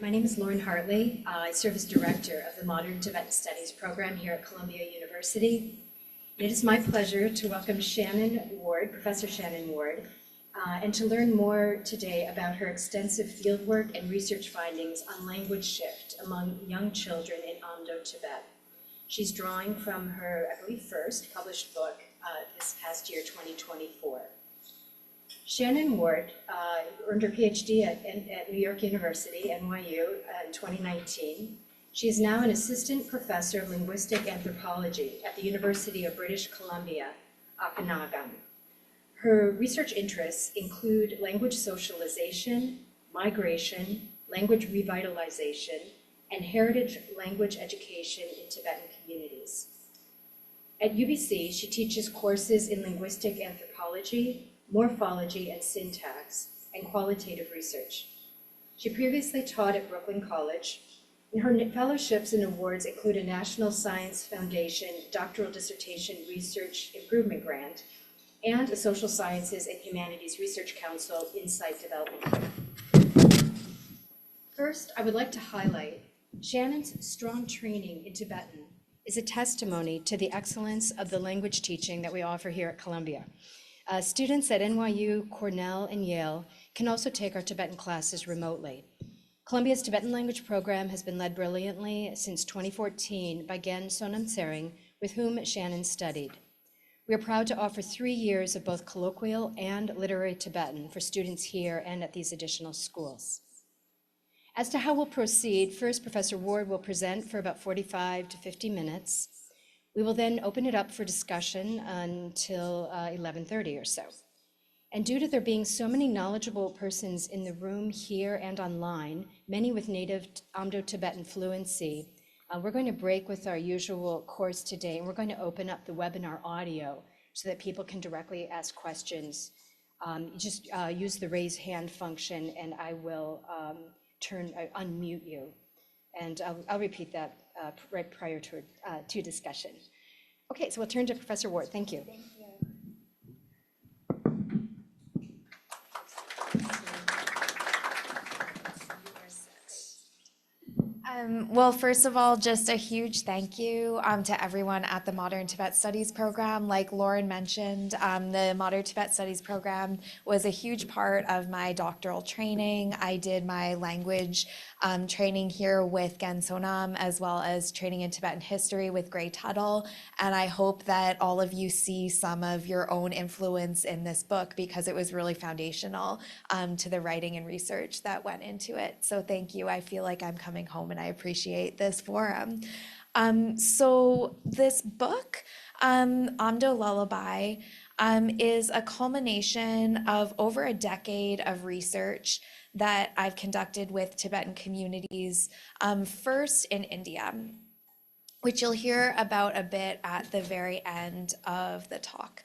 My name is Lauran Hartley. I serve as director of the Modern Tibetan Studies program here at Columbia University. It is my pleasure to welcome Shannon Ward, Professor Shannon Ward, and to learn more today about her extensive fieldwork and research findings on language shift among young children in Amdo, Tibet. She's drawing from her, I believe, first published book this past year, 2024. Shannon Ward earned her PhD at New York University, NYU, in 2019. She is now an assistant professor of linguistic anthropology at the University of British Columbia, Okanagan. Her research interests include language socialization, migration, language revitalization, and heritage language education in Tibetan communities. At UBC, she teaches courses in linguistic anthropology, morphology and syntax, and qualitative research. She previously taught at Brooklyn College, and her fellowships and awards include a National Science Foundation Doctoral Dissertation Research Improvement Grant and a Social Sciences and Humanities Research Council Insight Development Grant. First, I would like to highlight Shannon's strong training in Tibetan is a testimony to the excellence of the language teaching that we offer here at Columbia. Students at NYU, Cornell, and Yale can also take our Tibetan classes remotely. Columbia's Tibetan language program has been led brilliantly since 2014 by Gen Sonam Tsering, with whom Shannon studied. We are proud to offer 3 years of both colloquial and literary Tibetan for students here and at these additional schools. As to how we'll proceed, first Professor Ward will present for about 45 to 50 minutes. We will then open it up for discussion until 11:30 or so. And due to there being so many knowledgeable persons in the room here and online, many with native Amdo Tibetan fluency, we're going to break with our usual course today, and we're going to open up the webinar audio so that people can directly ask questions. Just use the raise hand function, and I will unmute you. And I'll repeat that right prior to discussion. Okay, so we'll turn to Professor Ward. Thank you. Thank you. Well, first of all, just a huge thank you to everyone at the Modern Tibet Studies program. Like Lauran mentioned, the Modern Tibet Studies program was a huge part of my doctoral training. I did my language training here with Gen Sonam, as well as training in Tibetan history with Gray Tuttle. And I hope that all of you see some of your own influence in this book, because it was really foundational to the writing and research that went into it. So thank you. I feel like I'm coming home, and I appreciate this forum. So this book, Amdo Lullaby, is a culmination of over a decade of research that I've conducted with Tibetan communities, first in India, which you'll hear about a bit at the very end of the talk.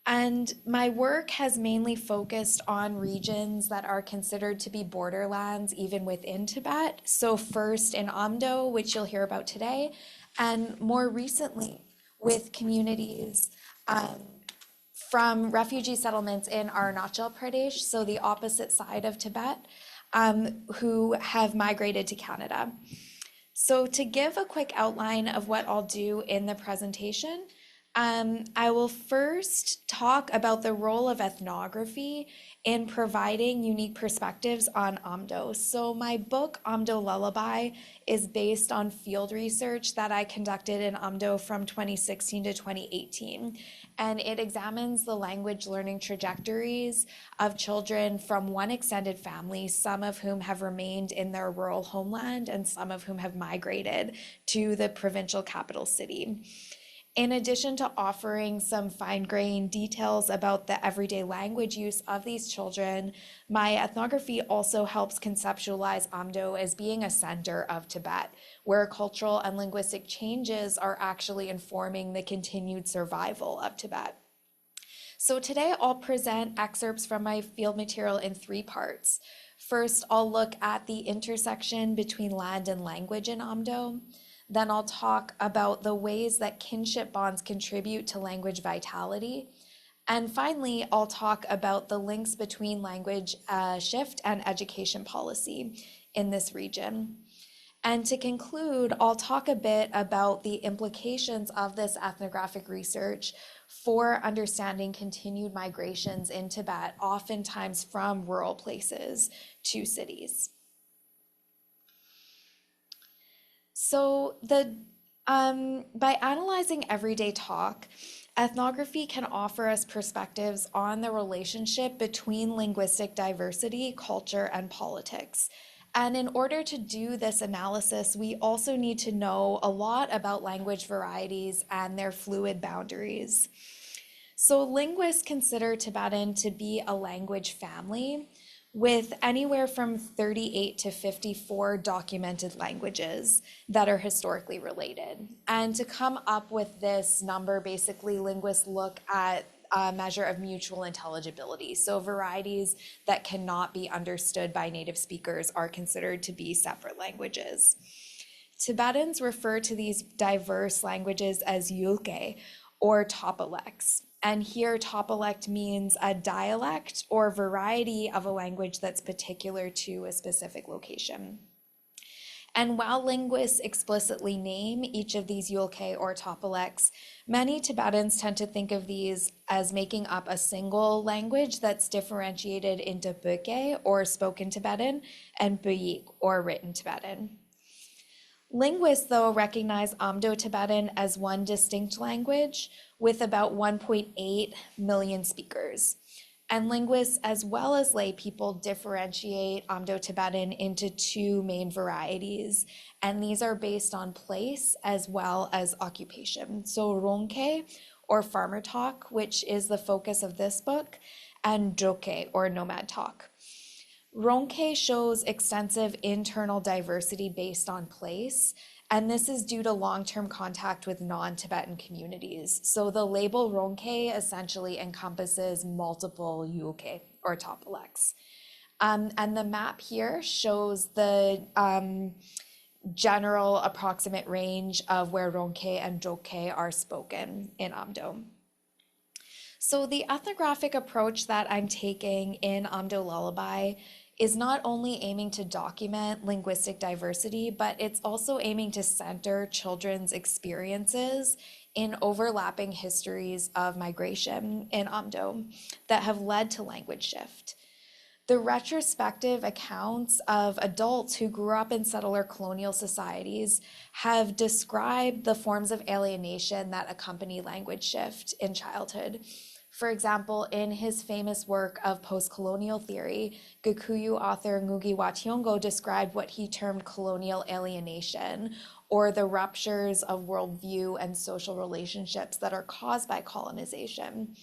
And my work has mainly focused on regions that are considered to be borderlands even within Tibet. So first in Amdo, which you'll hear about today, and more recently with communities from refugee settlements in Arunachal Pradesh, so the opposite side of Tibet, who have migrated to Canada. So to give a quick outline of what I'll do in the presentation, I will first talk about the role of ethnography in providing unique perspectives on Amdo. So my book, Amdo Lullaby, is based on field research that I conducted in Amdo from 2016 to 2018. And it examines the language learning trajectories of children from one extended family, some of whom have remained in their rural homeland and some of whom have migrated to the provincial capital city. In addition to offering some fine-grained details about the everyday language use of these children, my ethnography also helps conceptualize Amdo as being a center of Tibet, where cultural and linguistic changes are actually informing the continued survival of Tibet. So today I'll present excerpts from my field material in 3 parts. First, I'll look at the intersection between land and language in Amdo. Then I'll talk about the ways that kinship bonds contribute to language vitality. And finally, I'll talk about the links between language shift and education policy in this region. And to conclude, I'll talk a bit about the implications of this ethnographic research for understanding continued migrations in Tibet, oftentimes from rural places to cities. So by analyzing everyday talk, ethnography can offer us perspectives on the relationship between linguistic diversity, culture, and politics. And in order to do this analysis, we also need to know a lot about language varieties and their fluid boundaries. So linguists consider Tibetan to be a language family with anywhere from 38 to 54 documented languages that are historically related. And to come up with this number, basically linguists look at a measure of mutual intelligibility. So varieties that cannot be understood by native speakers are considered to be separate languages. Tibetans refer to these diverse languages as yulke, or topoleks. And here topolect means a dialect or variety of a language that's particular to a specific location. And while linguists explicitly name each of these yulke or topoleks, many Tibetans tend to think of these as making up a single language that's differentiated into Böke, or spoken Tibetan, and Buyik, or written Tibetan. Linguists, though, recognize Amdo Tibetan as one distinct language with about 1.8 million speakers. And linguists, as well as lay people, differentiate Amdo Tibetan into two main varieties. And these are based on place as well as occupation. So Ronke, or farmer talk, which is the focus of this book, and Joke, or nomad talk. Ronke shows extensive internal diversity based on place, and this is due to long-term contact with non-Tibetan communities. So the label Ronke essentially encompasses multiple yulke, or topoleks. And the map here shows the general approximate range of where Ronke and Joke are spoken in Amdo. So the ethnographic approach that I'm taking in Amdo Lullaby is not only aiming to document linguistic diversity, but it's also aiming to center children's experiences in overlapping histories of migration in Amdo that have led to language shift. The retrospective accounts of adults who grew up in settler colonial societies have described the forms of alienation that accompany language shift in childhood. For example, in his famous work of post-colonial theory, Gikuyu author Ngugi wa Thiong'o described what he termed colonial alienation, or the ruptures of worldview and social relationships that are caused by colonization.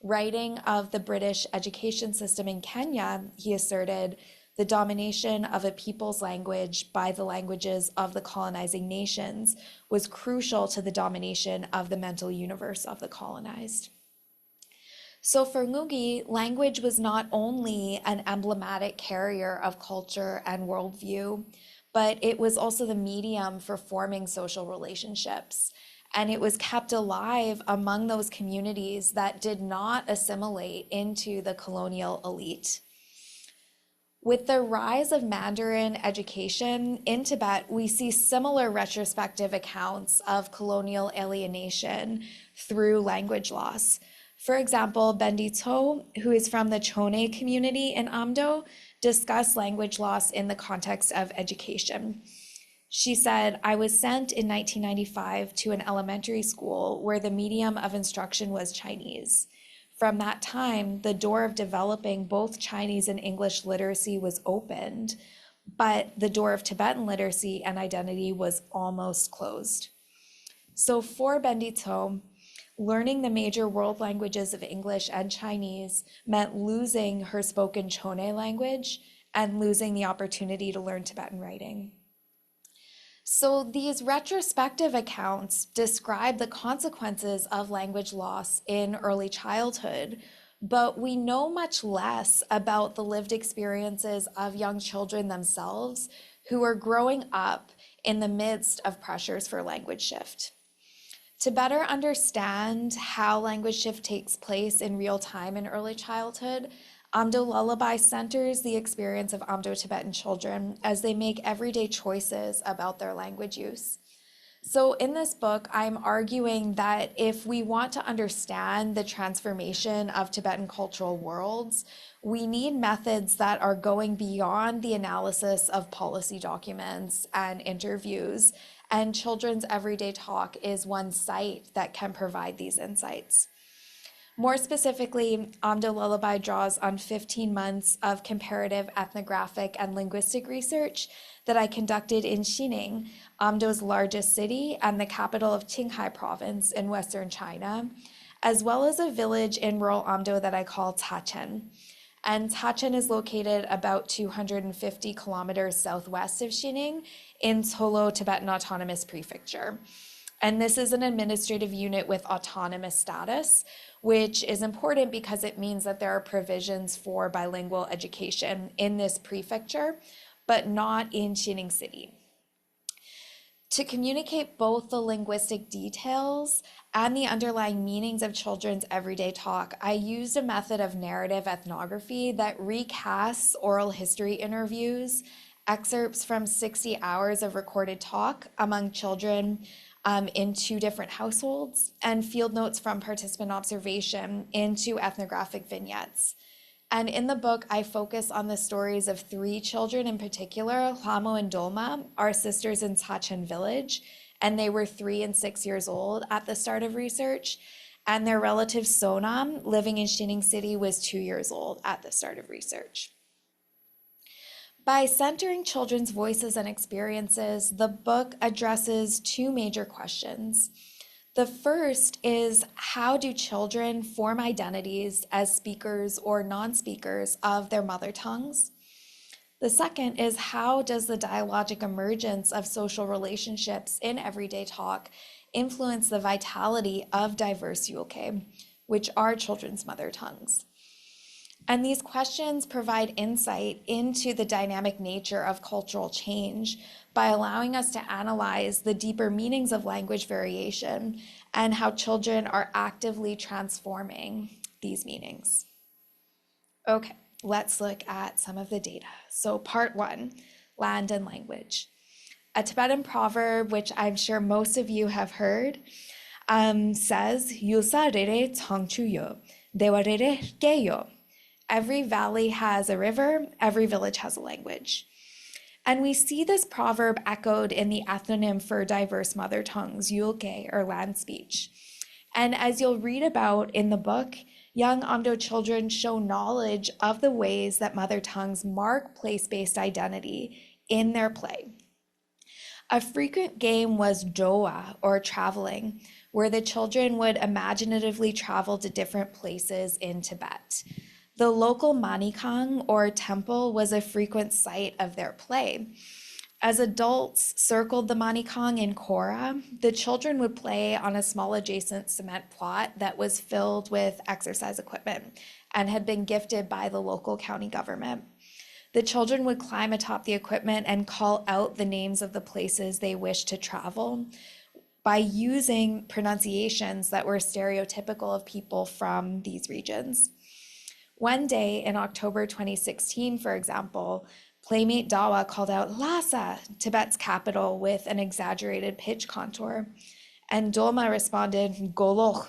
Writing of the British education system in Kenya, he asserted, the domination of a people's language by the languages of the colonizing nations was crucial to the domination of the mental universe of the colonized. So for Ngugi, language was not only an emblematic carrier of culture and worldview, but it was also the medium for forming social relationships. And it was kept alive among those communities that did not assimilate into the colonial elite. With the rise of Mandarin education in Tibet, we see similar retrospective accounts of colonial alienation through language loss. For example, Bendi To, who is from the Chone community in Amdo, discussed language loss in the context of education. She said, I was sent in 1995 to an elementary school where the medium of instruction was Chinese. From that time, the door of developing both Chinese and English literacy was opened, but the door of Tibetan literacy and identity was almost closed. So for Bendi To, learning the major world languages of English and Chinese meant losing her spoken Chone language and losing the opportunity to learn Tibetan writing. So these retrospective accounts describe the consequences of language loss in early childhood, but we know much less about the lived experiences of young children themselves who are growing up in the midst of pressures for language shift. To better understand how language shift takes place in real time in early childhood, Amdo Lullaby centers the experience of Amdo Tibetan children as they make everyday choices about their language use. So in this book, I'm arguing that if we want to understand the transformation of Tibetan cultural worlds, we need methods that are going beyond the analysis of policy documents and interviews, and children's everyday talk is one site that can provide these insights. More specifically, Amdo Lullaby draws on 15 months of comparative ethnographic and linguistic research that I conducted in Xining, Amdo's largest city and the capital of Qinghai province in western China, as well as a village in rural Amdo that I call Tachen. And Tachen is located about 250 kilometers southwest of Xining in Tolo Tibetan Autonomous Prefecture. And this is an administrative unit with autonomous status, which is important because it means that there are provisions for bilingual education in this prefecture, but not in Xining City. To communicate both the linguistic details and the underlying meanings of children's everyday talk, I used a method of narrative ethnography that recasts oral history interviews, excerpts from 60 hours of recorded talk among children in 2 different households, and field notes from participant observation into ethnographic vignettes. And in the book, I focus on the stories of 3 children in particular. Lamo and Dolma are sisters in Tachen village, and they were 3 and 6 years old at the start of research. And their relative Sonam, living in Xining City, was 2 years old at the start of research. By centering children's voices and experiences, the book addresses 2 major questions. The first is, how do children form identities as speakers or non-speakers of their mother tongues? The second is, how does the dialogic emergence of social relationships in everyday talk influence the vitality of diverse Yulke, which are children's mother tongues? And these questions provide insight into the dynamic nature of cultural change by allowing us to analyze the deeper meanings of language variation and how children are actively transforming these meanings. Okay, let's look at some of the data. So part 1, land and language. A Tibetan proverb, which I'm sure most of you have heard, says, Yusa rere changchuyo, dewa rere geyo. Every valley has a river, every village has a language. And we see this proverb echoed in the ethnonym for diverse mother tongues, Yulke, or land speech. And as you'll read about in the book, young Amdo children show knowledge of the ways that mother tongues mark place-based identity in their play. A frequent game was doa, or traveling, where the children would imaginatively travel to different places in Tibet. The local manikang, or temple, was a frequent site of their play. As adults circled the manikang in Kora, the children would play on a small adjacent cement plot that was filled with exercise equipment and had been gifted by the local county government. The children would climb atop the equipment and call out the names of the places they wished to travel by using pronunciations that were stereotypical of people from these regions. One day in October 2016, for example, Playmate Dawa called out Lhasa, Tibet's capital, with an exaggerated pitch contour. And Dolma responded Goloch,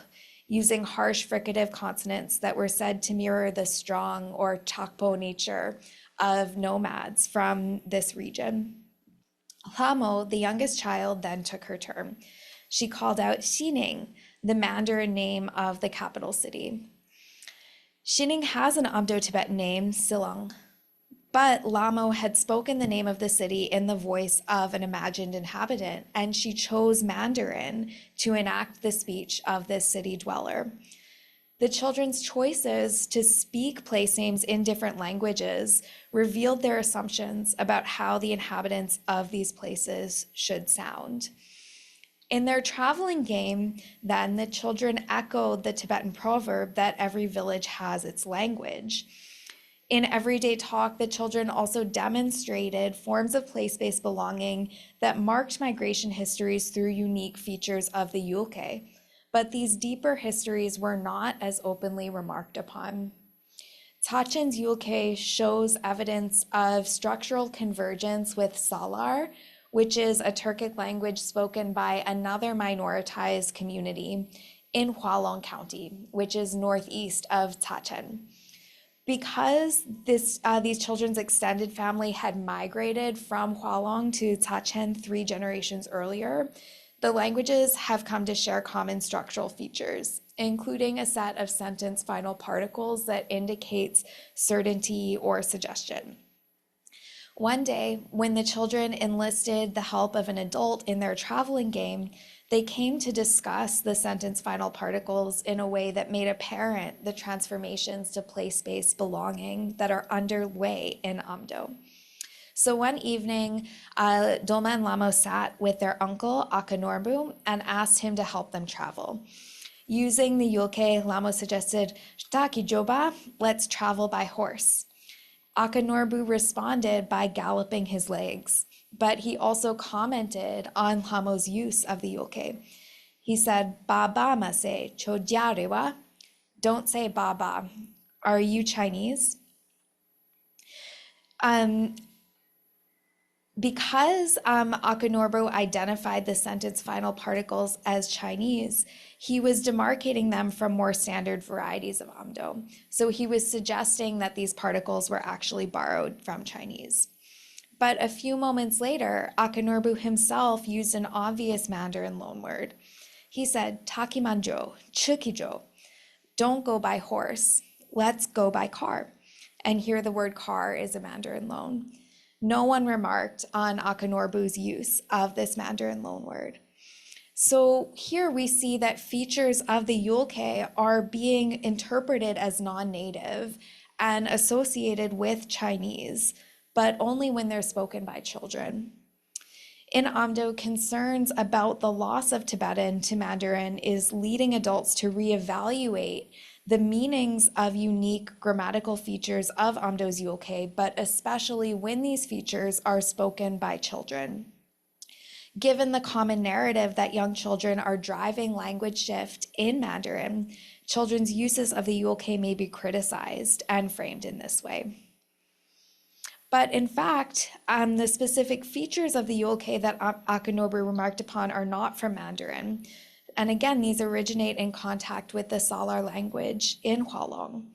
using harsh fricative consonants that were said to mirror the strong or chakpo nature of nomads from this region. Lhamo, the youngest child, then took her turn. She called out Xining, the Mandarin name of the capital city. Xining has an Amdo Tibetan name, Silong, but Lamo had spoken the name of the city in the voice of an imagined inhabitant, and she chose Mandarin to enact the speech of this city dweller. The children's choices to speak place names in different languages revealed their assumptions about how the inhabitants of these places should sound. In their traveling game, then, the children echoed the Tibetan proverb that every village has its language. In everyday talk, the children also demonstrated forms of place-based belonging that marked migration histories through unique features of the Yulke, but these deeper histories were not as openly remarked upon. Tachen's Yulke shows evidence of structural convergence with Salar, which is a Turkic language spoken by another minoritized community in Hualong County, which is northeast of Tachen. Because these children's extended family had migrated from Hualong to Tachen 3 generations earlier, the languages have come to share common structural features, including a set of sentence final particles that indicates certainty or suggestion. One day, when the children enlisted the help of an adult in their traveling game, they came to discuss the sentence final particles in a way that made apparent the transformations to place-based belonging that are underway in Amdo. So one evening, Dolma and Lamo sat with their uncle, Akanorbu, and asked him to help them travel. Using the Yulke, Lamo suggested, "Shtaki Joba, let's travel by horse." Akanorbu responded by galloping his legs, but he also commented on Lamo's use of the Yulke. He said, "Baba mase chojarewa." Don't say Baba. Are you Chinese? Because Akanorbu identified the sentence final particles as Chinese, he was demarcating them from more standard varieties of Amdo. So he was suggesting that these particles were actually borrowed from Chinese. But a few moments later, Akanorbu himself used an obvious Mandarin loanword. He said, "Takimanjo, chukijo." Don't go by horse, let's go by car. And here the word car is a Mandarin loan. No one remarked on Akanorbu's use of this Mandarin loanword. So here we see that features of the Yulke are being interpreted as non-native and associated with Chinese, but only when they're spoken by children. In Amdo, concerns about the loss of Tibetan to Mandarin is leading adults to reevaluate the meanings of unique grammatical features of Amdo's Yulke, but especially when these features are spoken by children. Given the common narrative that young children are driving language shift in Mandarin, children's uses of the Yulke may be criticized and framed in this way. But in fact, the specific features of the Yulke that Akanorbu remarked upon are not from Mandarin. And again, these originate in contact with the Salar language in Hualong.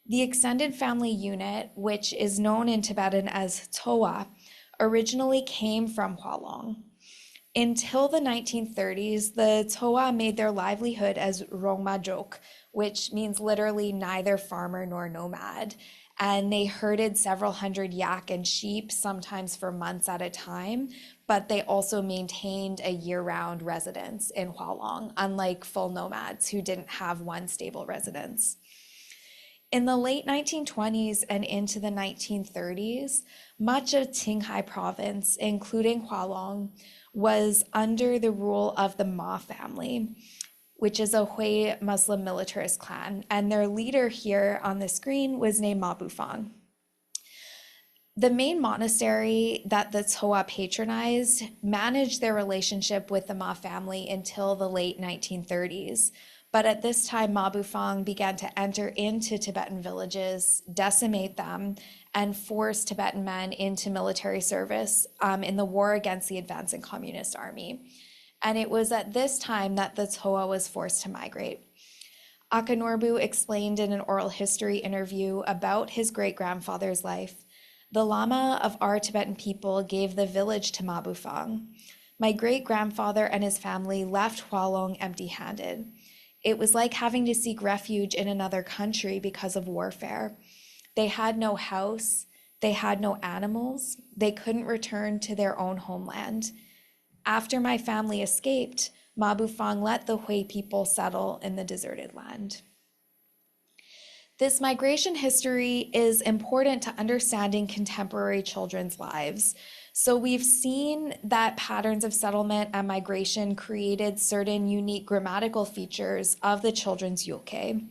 The extended family unit, which is known in Tibetan as Toa, originally came from Hualong. Until the 1930s, the Toa made their livelihood as Rongmajok, which means literally neither farmer nor nomad. And they herded several hundred yak and sheep, sometimes for months at a time, but they also maintained a year-round residence in Hualong, unlike full nomads who didn't have one stable residence. In the late 1920s and into the 1930s, much of Qinghai province, including Hualong, was under the rule of the Ma family, which is a Hui Muslim militarist clan, and their leader here on the screen was named Ma Bufang. The main monastery that the Toa patronized managed their relationship with the Ma family until the late 1930s. But at this time, Ma Bufang began to enter into Tibetan villages, decimate them, and force Tibetan men into military service in the war against the advancing communist army. And it was at this time that the Toa was forced to migrate. Akanorbu explained in an oral history interview about his great-grandfather's life, "The Lama of our Tibetan people gave the village to Ma Bufang. My great-grandfather and his family left Hualong empty-handed. It was like having to seek refuge in another country because of warfare. They had no house, they had no animals, they couldn't return to their own homeland. After my family escaped, Ma Bufang let the Hui people settle in the deserted land." This migration history is important to understanding contemporary children's lives. So we've seen that patterns of settlement and migration created certain unique grammatical features of the children's Yulke.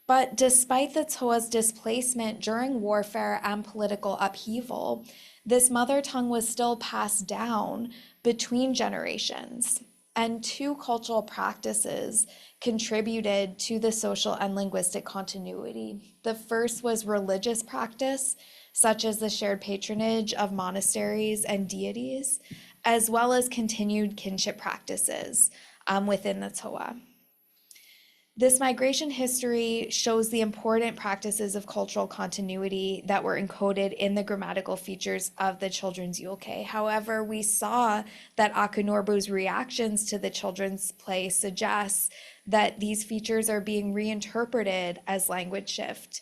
But despite the Toa's displacement during warfare and political upheaval, this mother tongue was still passed down between generations. and 2 cultural practices contributed to the social and linguistic continuity. The first was religious practice, such as the shared patronage of monasteries and deities, as well as continued kinship practices within the Toa. This migration history shows the important practices of cultural continuity that were encoded in the grammatical features of the children's yulke. However, we saw that Akunorbu's reactions to the children's play suggests that these features are being reinterpreted as language shift.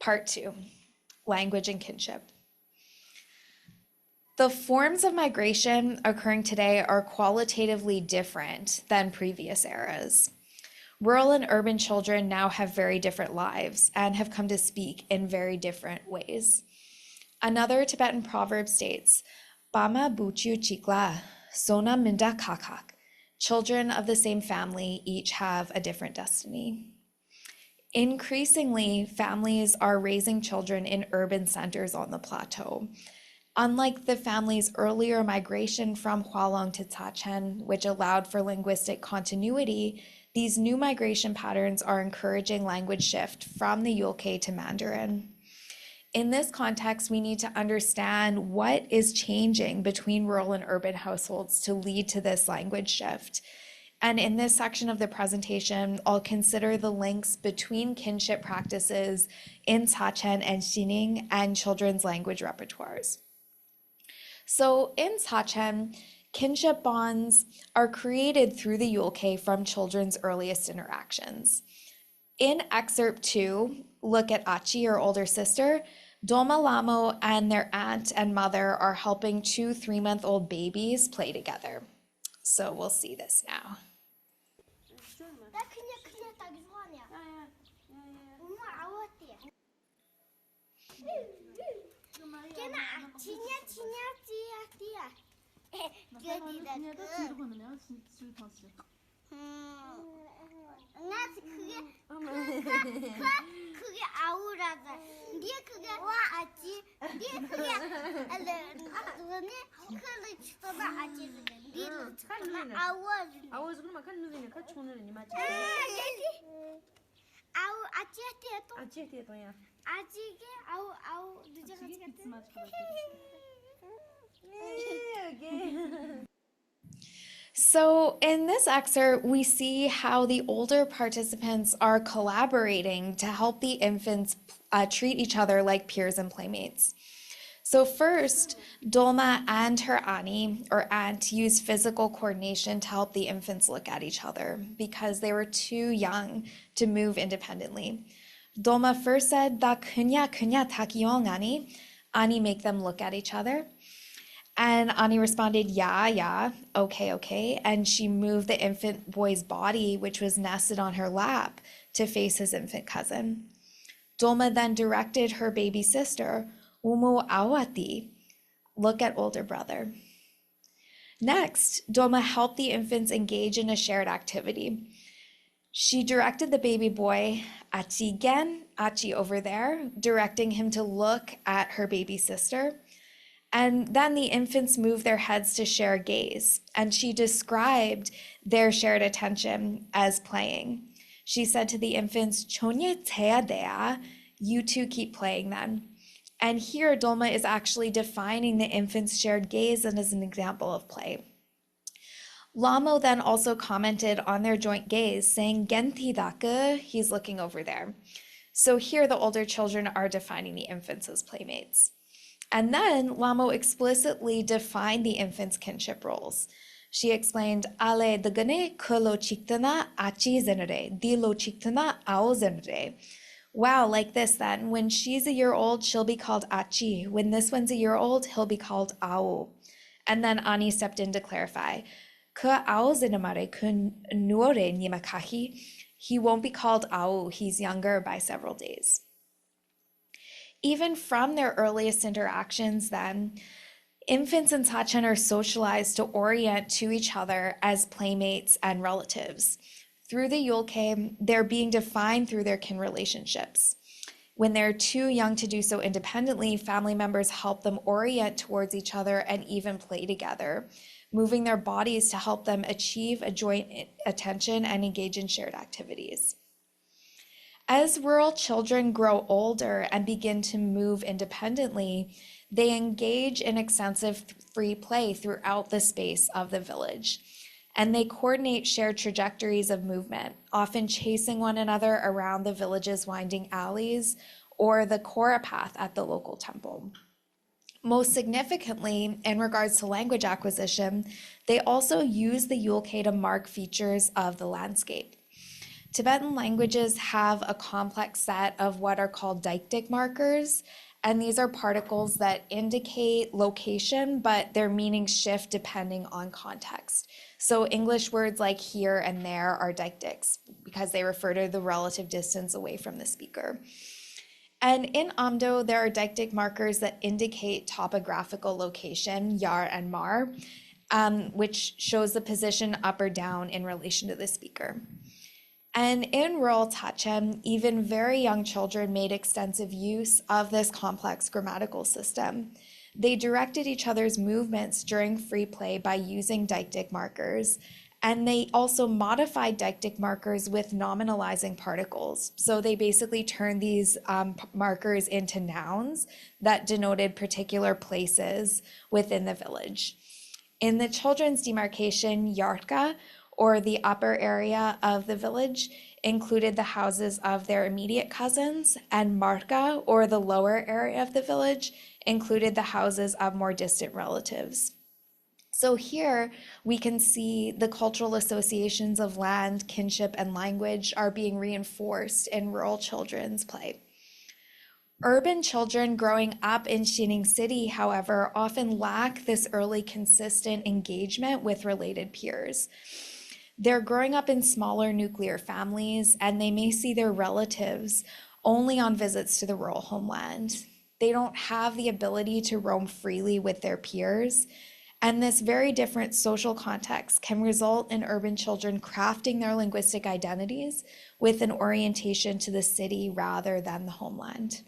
Part 2, language and kinship. The forms of migration occurring today are qualitatively different than previous eras. Rural and urban children now have very different lives and have come to speak in very different ways. Another Tibetan proverb states, Bama buchu chikla, sona minda kakak. Children of the same family each have a different destiny. Increasingly, families are raising children in urban centers on the plateau. Unlike the family's earlier migration from Hualong to Tachan, which allowed for linguistic continuity, these new migration patterns are encouraging language shift from the Yulke to Mandarin. In this context, we need to understand what is changing between rural and urban households to lead to this language shift. And in this section of the presentation, I'll consider the links between kinship practices in Tachan and Xining and children's language repertoires. So in Tachan, kinship bonds are created through the Yulke from children's earliest interactions. In excerpt 2, look at Achi, or older sister. Doma Lamo and their aunt and mother are helping 2 3-month-old babies play together. So we'll see this now. 그게 아우라다. 니가 그게 와 아지. 니가 그게 너네 그를 주더라 아지를. 니를 주더라 아우를. 아우에서 그러면 칸 누르니 같이 오늘은 이마치. 아우 아지한테 또. 아치에 또야. 아지게 아우 늦어가지고. So in this excerpt, we see how the older participants are collaborating to help the infants treat each other like peers and playmates. So first, Dolma and her Ani, or aunt, use physical coordination to help the infants look at each other because they were too young to move independently. Dolma first said, "Da kunya takiyong, Ani." Ani make them look at each other. And Ani responded, yeah, okay. And she moved the infant boy's body, which was nested on her lap, to face his infant cousin. Dolma then directed her baby sister, Umu awati, look at older brother. Next, Dolma helped the infants engage in a shared activity. She directed the baby boy, Achi gen, Achi over there, directing him to look at her baby sister. And then the infants moved their heads to share gaze, and she described their shared attention as playing. She said to the infants, "Chonye tea dea," you two keep playing then. And here Dolma is actually defining the infants' shared gaze as an example of play. Lamo then also commented on their joint gaze, saying, "Genti dake," he's looking over there. So here the older children are defining the infants as playmates. And then Lamo explicitly defined the infants' kinship roles. She explained, "Ale dagane kulo chiktana achi zenere, di lo chiktana ao zenere." Wow, like this then. When she's a year old, she'll be called Achi. When this one's a year old, he'll be called Ao. And then Ani stepped in to clarify. Ka ao zenemare kun nuore nimakahi. He won't be called Ao. He's younger by several days. Even from their earliest interactions then, infants in Tachan are socialized to orient to each other as playmates and relatives. Through the Yulke, they're being defined through their kin relationships. When they're too young to do so independently, family members help them orient towards each other and even play together. moving their bodies to help them achieve a joint attention and engage in shared activities. As rural children grow older and begin to move independently, they engage in extensive free play throughout the space of the village. And they coordinate shared trajectories of movement, often chasing one another around the village's winding alleys or the Kora path at the local temple. Most significantly, in regards to language acquisition, they also use the Yulke to mark features of the landscape. Tibetan languages have a complex set of what are called deictic markers, and these are particles that indicate location, but their meanings shift depending on context. So English words like here and there are deictics because they refer to the relative distance away from the speaker. And in Amdo, there are deictic markers that indicate topographical location, yar and mar, which shows the position up or down in relation to the speaker. And in rural Tachem, even very young children made extensive use of this complex grammatical system. They directed each other's movements during free play by using deictic markers, and they also modified deictic markers with nominalizing particles. So they basically turned these markers into nouns that denoted particular places within the village. In the children's demarcation, Yartka, or the upper area of the village, included the houses of their immediate cousins, and Marka, or the lower area of the village, included the houses of more distant relatives. So here we can see the cultural associations of land, kinship, and language are being reinforced in rural children's play. Urban children growing up in Xining City, however, often lack this early consistent engagement with related peers. They're growing up in smaller nuclear families, and they may see their relatives only on visits to the rural homeland. They don't have the ability to roam freely with their peers, and this very different social context can result in urban children crafting their linguistic identities with an orientation to the city rather than the homeland.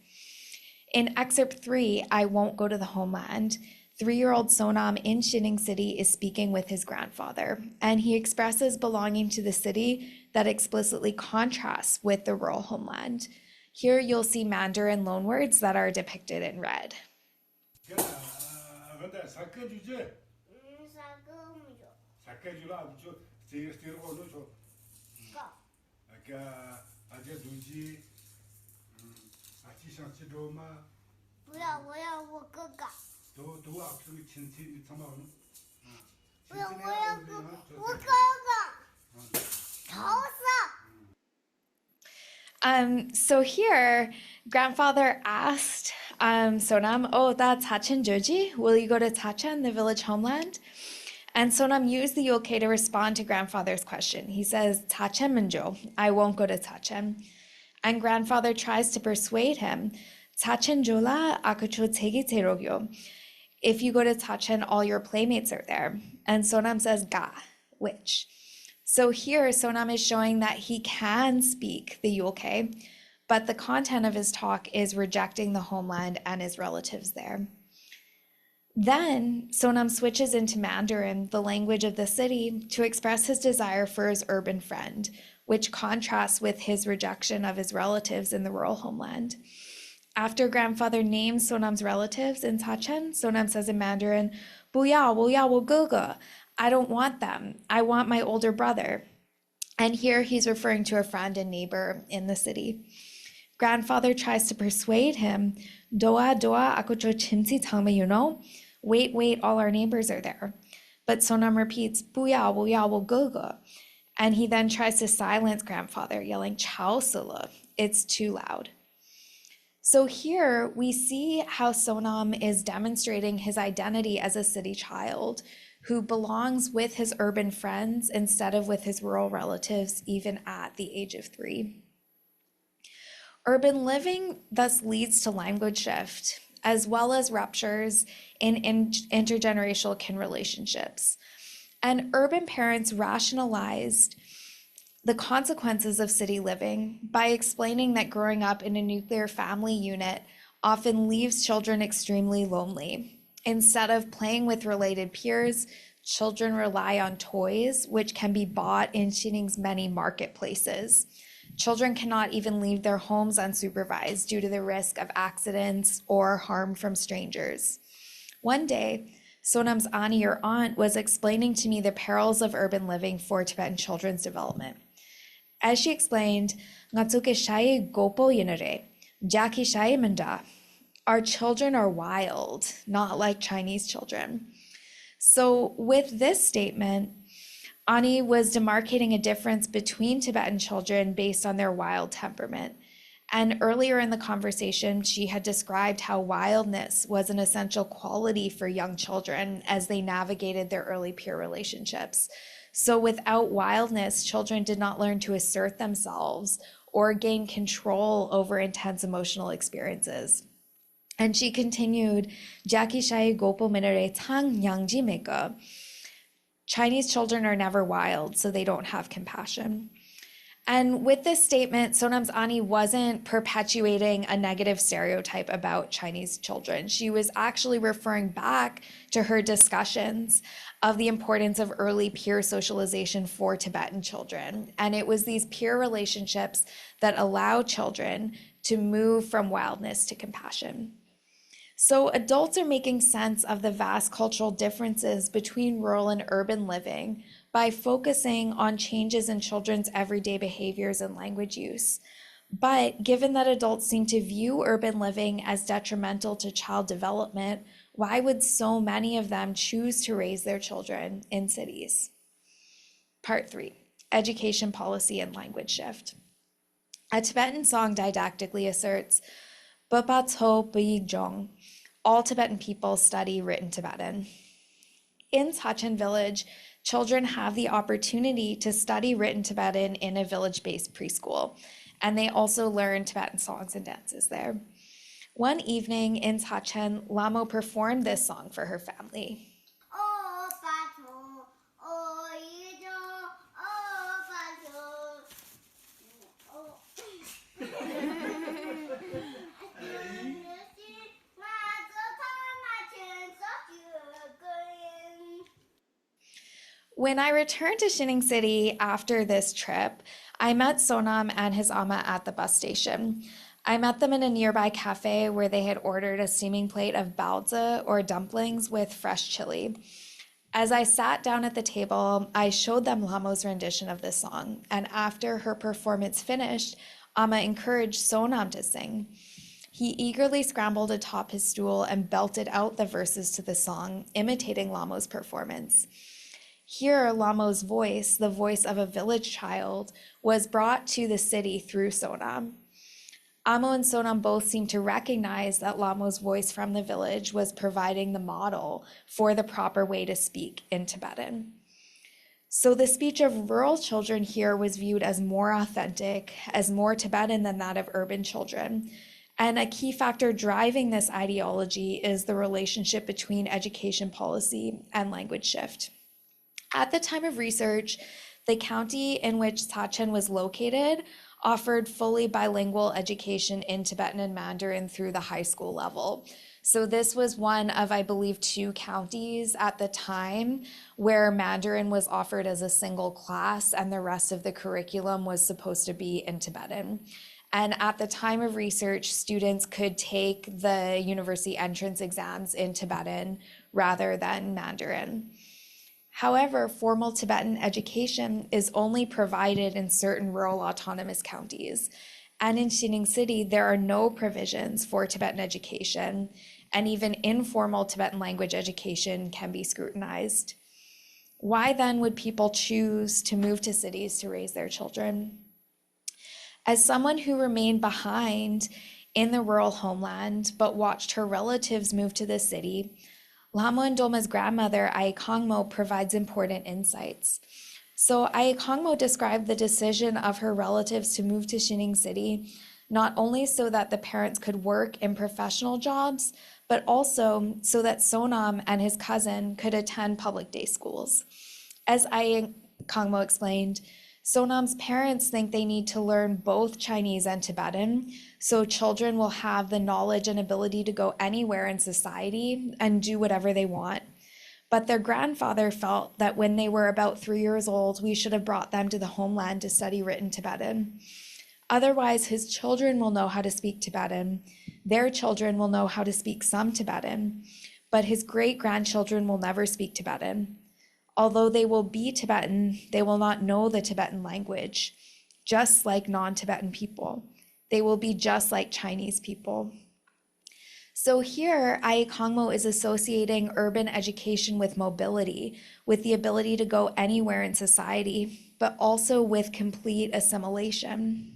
In excerpt 3, I Won't Go to the Homeland, 3-year-old Sonam in Xining City is speaking with his grandfather, and he expresses belonging to the city that explicitly contrasts with the rural homeland. Here you'll see Mandarin loanwords that are depicted in red. So here, grandfather asked Sonam, oh, that's Tachin Joji, will you go to Tachin, the village homeland? And Sonam used the Yulke to respond to grandfather's question. He says, Tachin Manjo, I won't go to Tachin. And grandfather tries to persuade him, Tachin Jola Akacho Tegi Terogyo. If you go to Tachin, all your playmates are there. And Sonam says, Ga, which? So here, Sonam is showing that he can speak the Yulke, but the content of his talk is rejecting the homeland and his relatives there. Then Sonam switches into Mandarin, the language of the city, to express his desire for his urban friend, which contrasts with his rejection of his relatives in the rural homeland. After grandfather names Sonam's relatives in Tachin, Sonam says in Mandarin, Buya, wuya, wu gogo. I don't want them. I want my older brother. And here he's referring to a friend and neighbor in the city. Grandfather tries to persuade him, Doa, doa, akucho chimsi tangme, you know? Wait, all our neighbors are there. But Sonam repeats, Buya, wuya, wu gogo. And he then tries to silence grandfather, yelling, Chao sula. It's too loud. So here we see how Sonam is demonstrating his identity as a city child who belongs with his urban friends instead of with his rural relatives, even at the age of 3. Urban living thus leads to language shift, as well as ruptures in intergenerational kin relationships. And urban parents rationalized the consequences of city living by explaining that growing up in a nuclear family unit often leaves children extremely lonely. Instead of playing with related peers, children rely on toys, which can be bought in Xinning's many marketplaces. Children cannot even leave their homes unsupervised due to the risk of accidents or harm from strangers. One day, Sonam's Ani, or aunt, was explaining to me the perils of urban living for Tibetan children's development. As she explained, "Ngatuke shaye gopo yinare, jaki shaye manda." Our children are wild, not like Chinese children. So with this statement, Ani was demarcating a difference between Tibetan children based on their wild temperament. And earlier in the conversation, she had described how wildness was an essential quality for young children as they navigated their early peer relationships. So without wildness, children did not learn to assert themselves or gain control over intense emotional experiences. And she continued, "Jackie Shai Gopo Minare Tang Yangji Meka." Chinese children are never wild, so they don't have compassion. And with this statement, Sonam's Ani wasn't perpetuating a negative stereotype about Chinese children. She was actually referring back to her discussions of the importance of early peer socialization for Tibetan children. And it was these peer relationships that allow children to move from wildness to compassion. So adults are making sense of the vast cultural differences between rural and urban living by focusing on changes in children's everyday behaviors and language use. But given that adults seem to view urban living as detrimental to child development, why would so many of them choose to raise their children in cities? Part 3, education policy and language shift. A Tibetan song didactically asserts, "Bapato Buyijong." All Tibetan people study written Tibetan. In Sachen village, children have the opportunity to study written Tibetan in a village-based preschool, and they also learn Tibetan songs and dances there. One evening in Sachen, Lamo performed this song for her family. Oh, Plateau, oh, Ethnography, oh, Plateau, oh. When I returned to Xining City after this trip, I met Sonam and his ama at the bus station. I met them in a nearby cafe where they had ordered a steaming plate of baozi, or dumplings, with fresh chili. As I sat down at the table, I showed them Lamo's rendition of this song, and after her performance finished, Ama encouraged Sonam to sing. He eagerly scrambled atop his stool and belted out the verses to the song, imitating Lamo's performance. Here, Lamo's voice, the voice of a village child, was brought to the city through Sonam. Amo and Sonam both seemed to recognize that Lamo's voice from the village was providing the model for the proper way to speak in Tibetan. So the speech of rural children here was viewed as more authentic, as more Tibetan than that of urban children. And a key factor driving this ideology is the relationship between education policy and language shift. At the time of research, the county in which Sachen was located offered fully bilingual education in Tibetan and Mandarin through the high school level. So this was one of, I believe, 2 counties at the time where Mandarin was offered as a single class and the rest of the curriculum was supposed to be in Tibetan. And at the time of research, students could take the university entrance exams in Tibetan rather than Mandarin. However, formal Tibetan education is only provided in certain rural autonomous counties. And in Xining City, there are no provisions for Tibetan education, and even informal Tibetan language education can be scrutinized. Why then would people choose to move to cities to raise their children? As someone who remained behind in the rural homeland but watched her relatives move to the city, Lamo and Dolma's grandmother, Ai Kongmo, provides important insights. So Ai Kongmo described the decision of her relatives to move to Xining City, not only so that the parents could work in professional jobs, but also so that Sonam and his cousin could attend public day schools. As Ai Kongmo explained, Sonam's parents think they need to learn both Chinese and Tibetan, so children will have the knowledge and ability to go anywhere in society and do whatever they want. But their grandfather felt that when they were about 3 years old, we should have brought them to the homeland to study written Tibetan. Otherwise, his children will know how to speak Tibetan. Their children will know how to speak some Tibetan, but his great-grandchildren will never speak Tibetan. Although they will be Tibetan, they will not know the Tibetan language, just like non-Tibetan people. They will be just like Chinese people. So here, Ayekongmo is associating urban education with mobility, with the ability to go anywhere in society, but also with complete assimilation.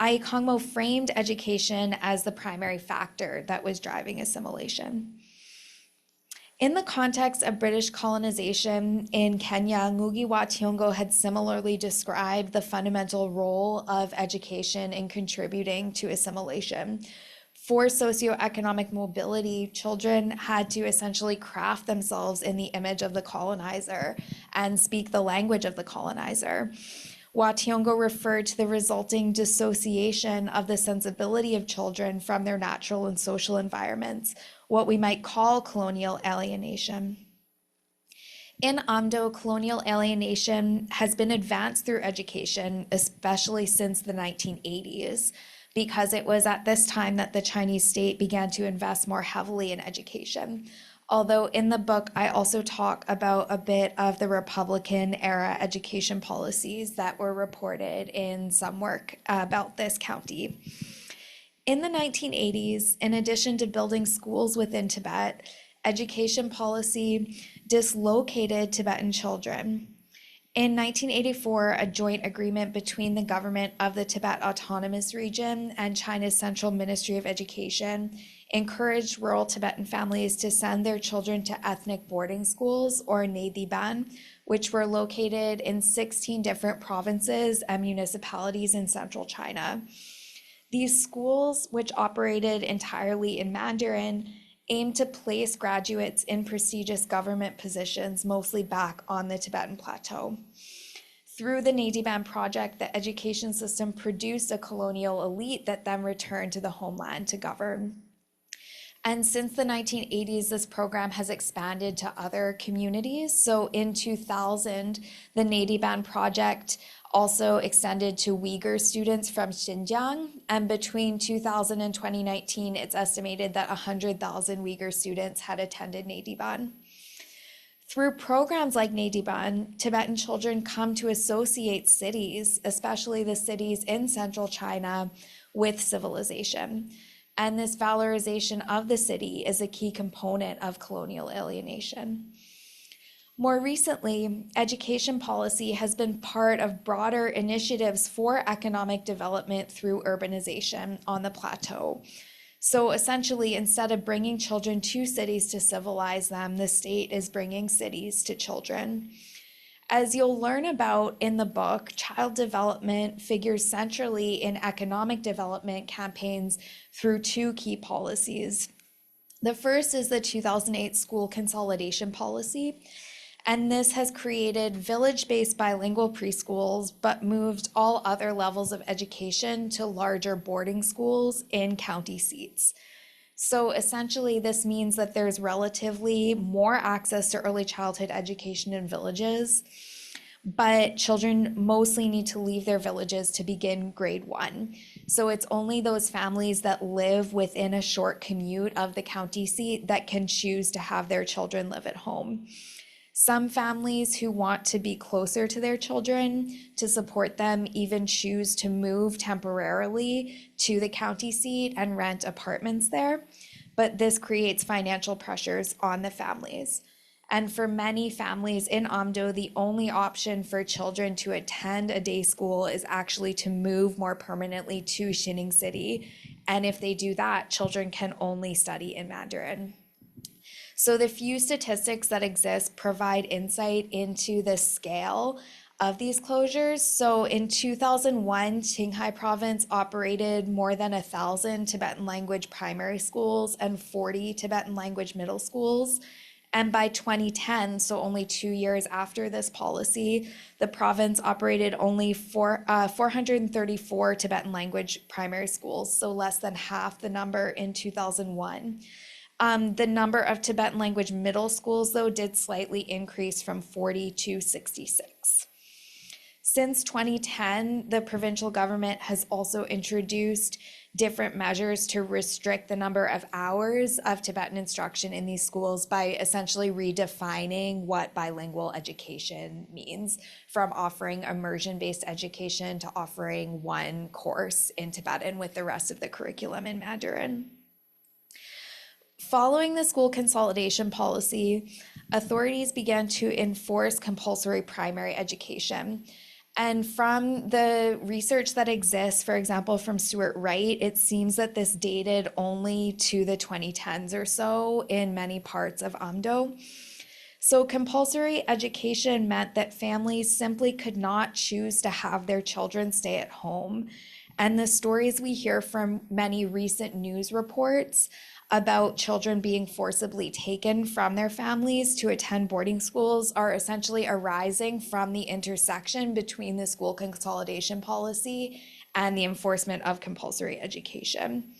Ayekongmo framed education as the primary factor that was driving assimilation. In the context of British colonization in Kenya, Ngugi wa Thiong'o had similarly described the fundamental role of education in contributing to assimilation. For socioeconomic mobility, children had to essentially craft themselves in the image of the colonizer and speak the language of the colonizer. Wa Thiong'o referred to the resulting dissociation of the sensibility of children from their natural and social environments, what we might call colonial alienation. In Amdo, colonial alienation has been advanced through education, especially since the 1980s, because it was at this time that the Chinese state began to invest more heavily in education. Although in the book, I also talk about a bit of the Republican era education policies that were reported in some work about this county. In the 1980s, in addition to building schools within Tibet, education policy dislocated Tibetan children. In 1984, a joint agreement between the government of the Tibet Autonomous Region and China's Central Ministry of Education encouraged rural Tibetan families to send their children to ethnic boarding schools, or Nadiban, which were located in 16 different provinces and municipalities in central China. These schools, which operated entirely in Mandarin, aimed to place graduates in prestigious government positions, mostly back on the Tibetan Plateau. Through the Nadiban project, the education system produced a colonial elite that then returned to the homeland to govern. And since the 1980s, this program has expanded to other communities. So in 2000, the Nadiban project also extended to Uyghur students from Xinjiang. And between 2000 and 2019, it's estimated that 100,000 Uyghur students had attended Nadiban. Through programs like Nadiban, Tibetan children come to associate cities, especially the cities in central China, with civilization. And this valorization of the city is a key component of colonial alienation. More recently, education policy has been part of broader initiatives for economic development through urbanization on the plateau. So essentially, instead of bringing children to cities to civilize them, the state is bringing cities to children. As you'll learn about in the book, child development figures centrally in economic development campaigns through two key policies. The first is the 2008 School Consolidation Policy, and this has created village-based bilingual preschools, but moved all other levels of education to larger boarding schools in county seats. So essentially, this means that there's relatively more access to early childhood education in villages, but children mostly need to leave their villages to begin grade 1. So it's only those families that live within a short commute of the county seat that can choose to have their children live at home. Some families who want to be closer to their children to support them even choose to move temporarily to the county seat and rent apartments there, but this creates financial pressures on the families. And for many families in Amdo, the only option for children to attend a day school is actually to move more permanently to Xining City. And if they do that, children can only study in Mandarin. So the few statistics that exist provide insight into the scale of these closures. So in 2001, Qinghai province operated more than 1,000 Tibetan language primary schools and 40 Tibetan language middle schools. And by 2010, so only 2 years after this policy, the province operated only 434 Tibetan language primary schools, so less than half the number in 2001. The number of Tibetan language middle schools, though, did slightly increase from 40 to 66. Since 2010, the provincial government has also introduced different measures to restrict the number of hours of Tibetan instruction in these schools by essentially redefining what bilingual education means, from offering immersion-based education to offering one course in Tibetan with the rest of the curriculum in Mandarin. Following the school consolidation policy, authorities began to enforce compulsory primary education. And from the research that exists, for example, from Stuart Wright, it seems that this dated only to the 2010s or so in many parts of Amdo. So compulsory education meant that families simply could not choose to have their children stay at home. And the stories we hear from many recent news reports about children being forcibly taken from their families to attend boarding schools are essentially arising from the intersection between the school consolidation policy and the enforcement of compulsory education.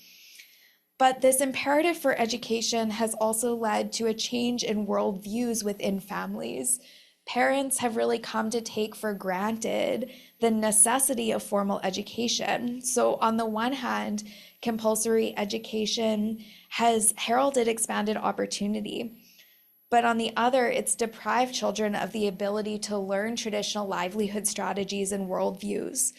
But this imperative for education has also led to a change in worldviews within families. Parents have really come to take for granted the necessity of formal education. So on the one hand, compulsory education has heralded expanded opportunity. But on the other, it's deprived children of the ability to learn traditional livelihood strategies and worldviews.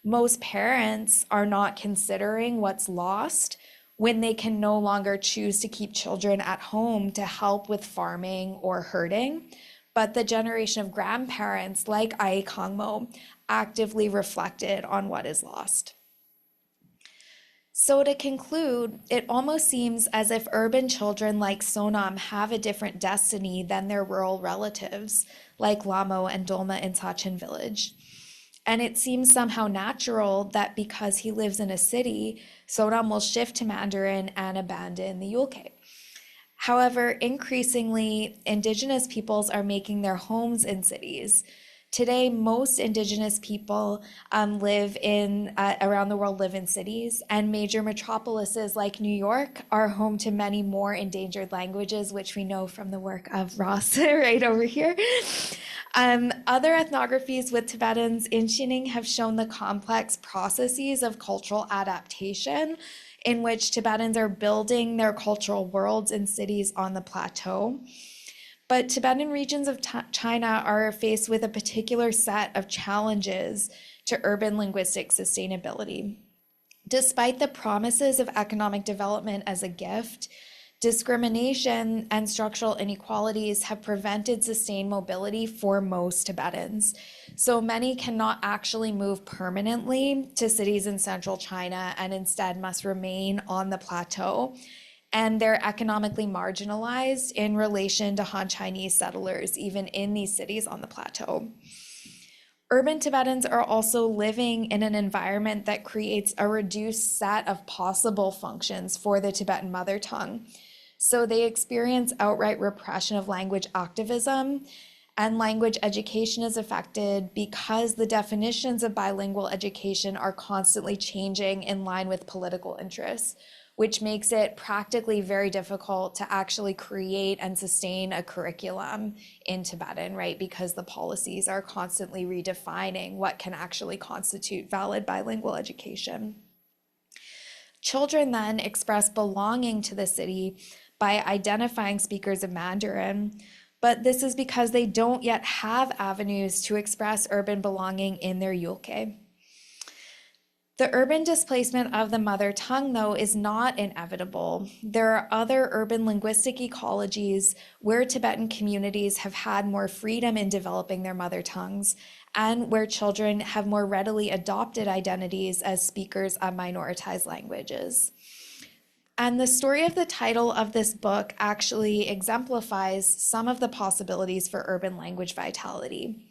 Most parents are not considering what's lost when they can no longer choose to keep children at home to help with farming or herding. But the generation of grandparents like Ai Kangmo actively reflected on what is lost. So to conclude, it almost seems as if urban children like Sonam have a different destiny than their rural relatives, like Lamo and Dolma in Sachin village. And it seems somehow natural that because he lives in a city, Sonam will shift to Mandarin and abandon the Yulke. However, increasingly, Indigenous peoples are making their homes in cities. Today, most Indigenous people live in around the world live in cities, and major metropolises like New York are home to many more endangered languages, which we know from the work of Ross right over here. Other ethnographies with Tibetans in Xining have shown the complex processes of cultural adaptation in which Tibetans are building their cultural worlds in cities on the plateau. But Tibetan regions of China are faced with a particular set of challenges to urban linguistic sustainability. Despite the promises of economic development as a gift, discrimination and structural inequalities have prevented sustained mobility for most Tibetans. So many cannot actually move permanently to cities in central China and instead must remain on the plateau. And they're economically marginalized in relation to Han Chinese settlers, even in these cities on the plateau. Urban Tibetans are also living in an environment that creates a reduced set of possible functions for the Tibetan mother tongue. So they experience outright repression of language activism, and language education is affected because the definitions of bilingual education are constantly changing in line with political interests, which makes it practically very difficult to actually create and sustain a curriculum in Tibetan, right? Because the policies are constantly redefining what can actually constitute valid bilingual education. Children then express belonging to the city by identifying speakers of Mandarin, but this is because they don't yet have avenues to express urban belonging in their Yulke. The urban displacement of the mother tongue, though, is not inevitable. There are other urban linguistic ecologies where Tibetan communities have had more freedom in developing their mother tongues and where children have more readily adopted identities as speakers of minoritized languages. And the story of the title of this book actually exemplifies some of the possibilities for urban language vitality.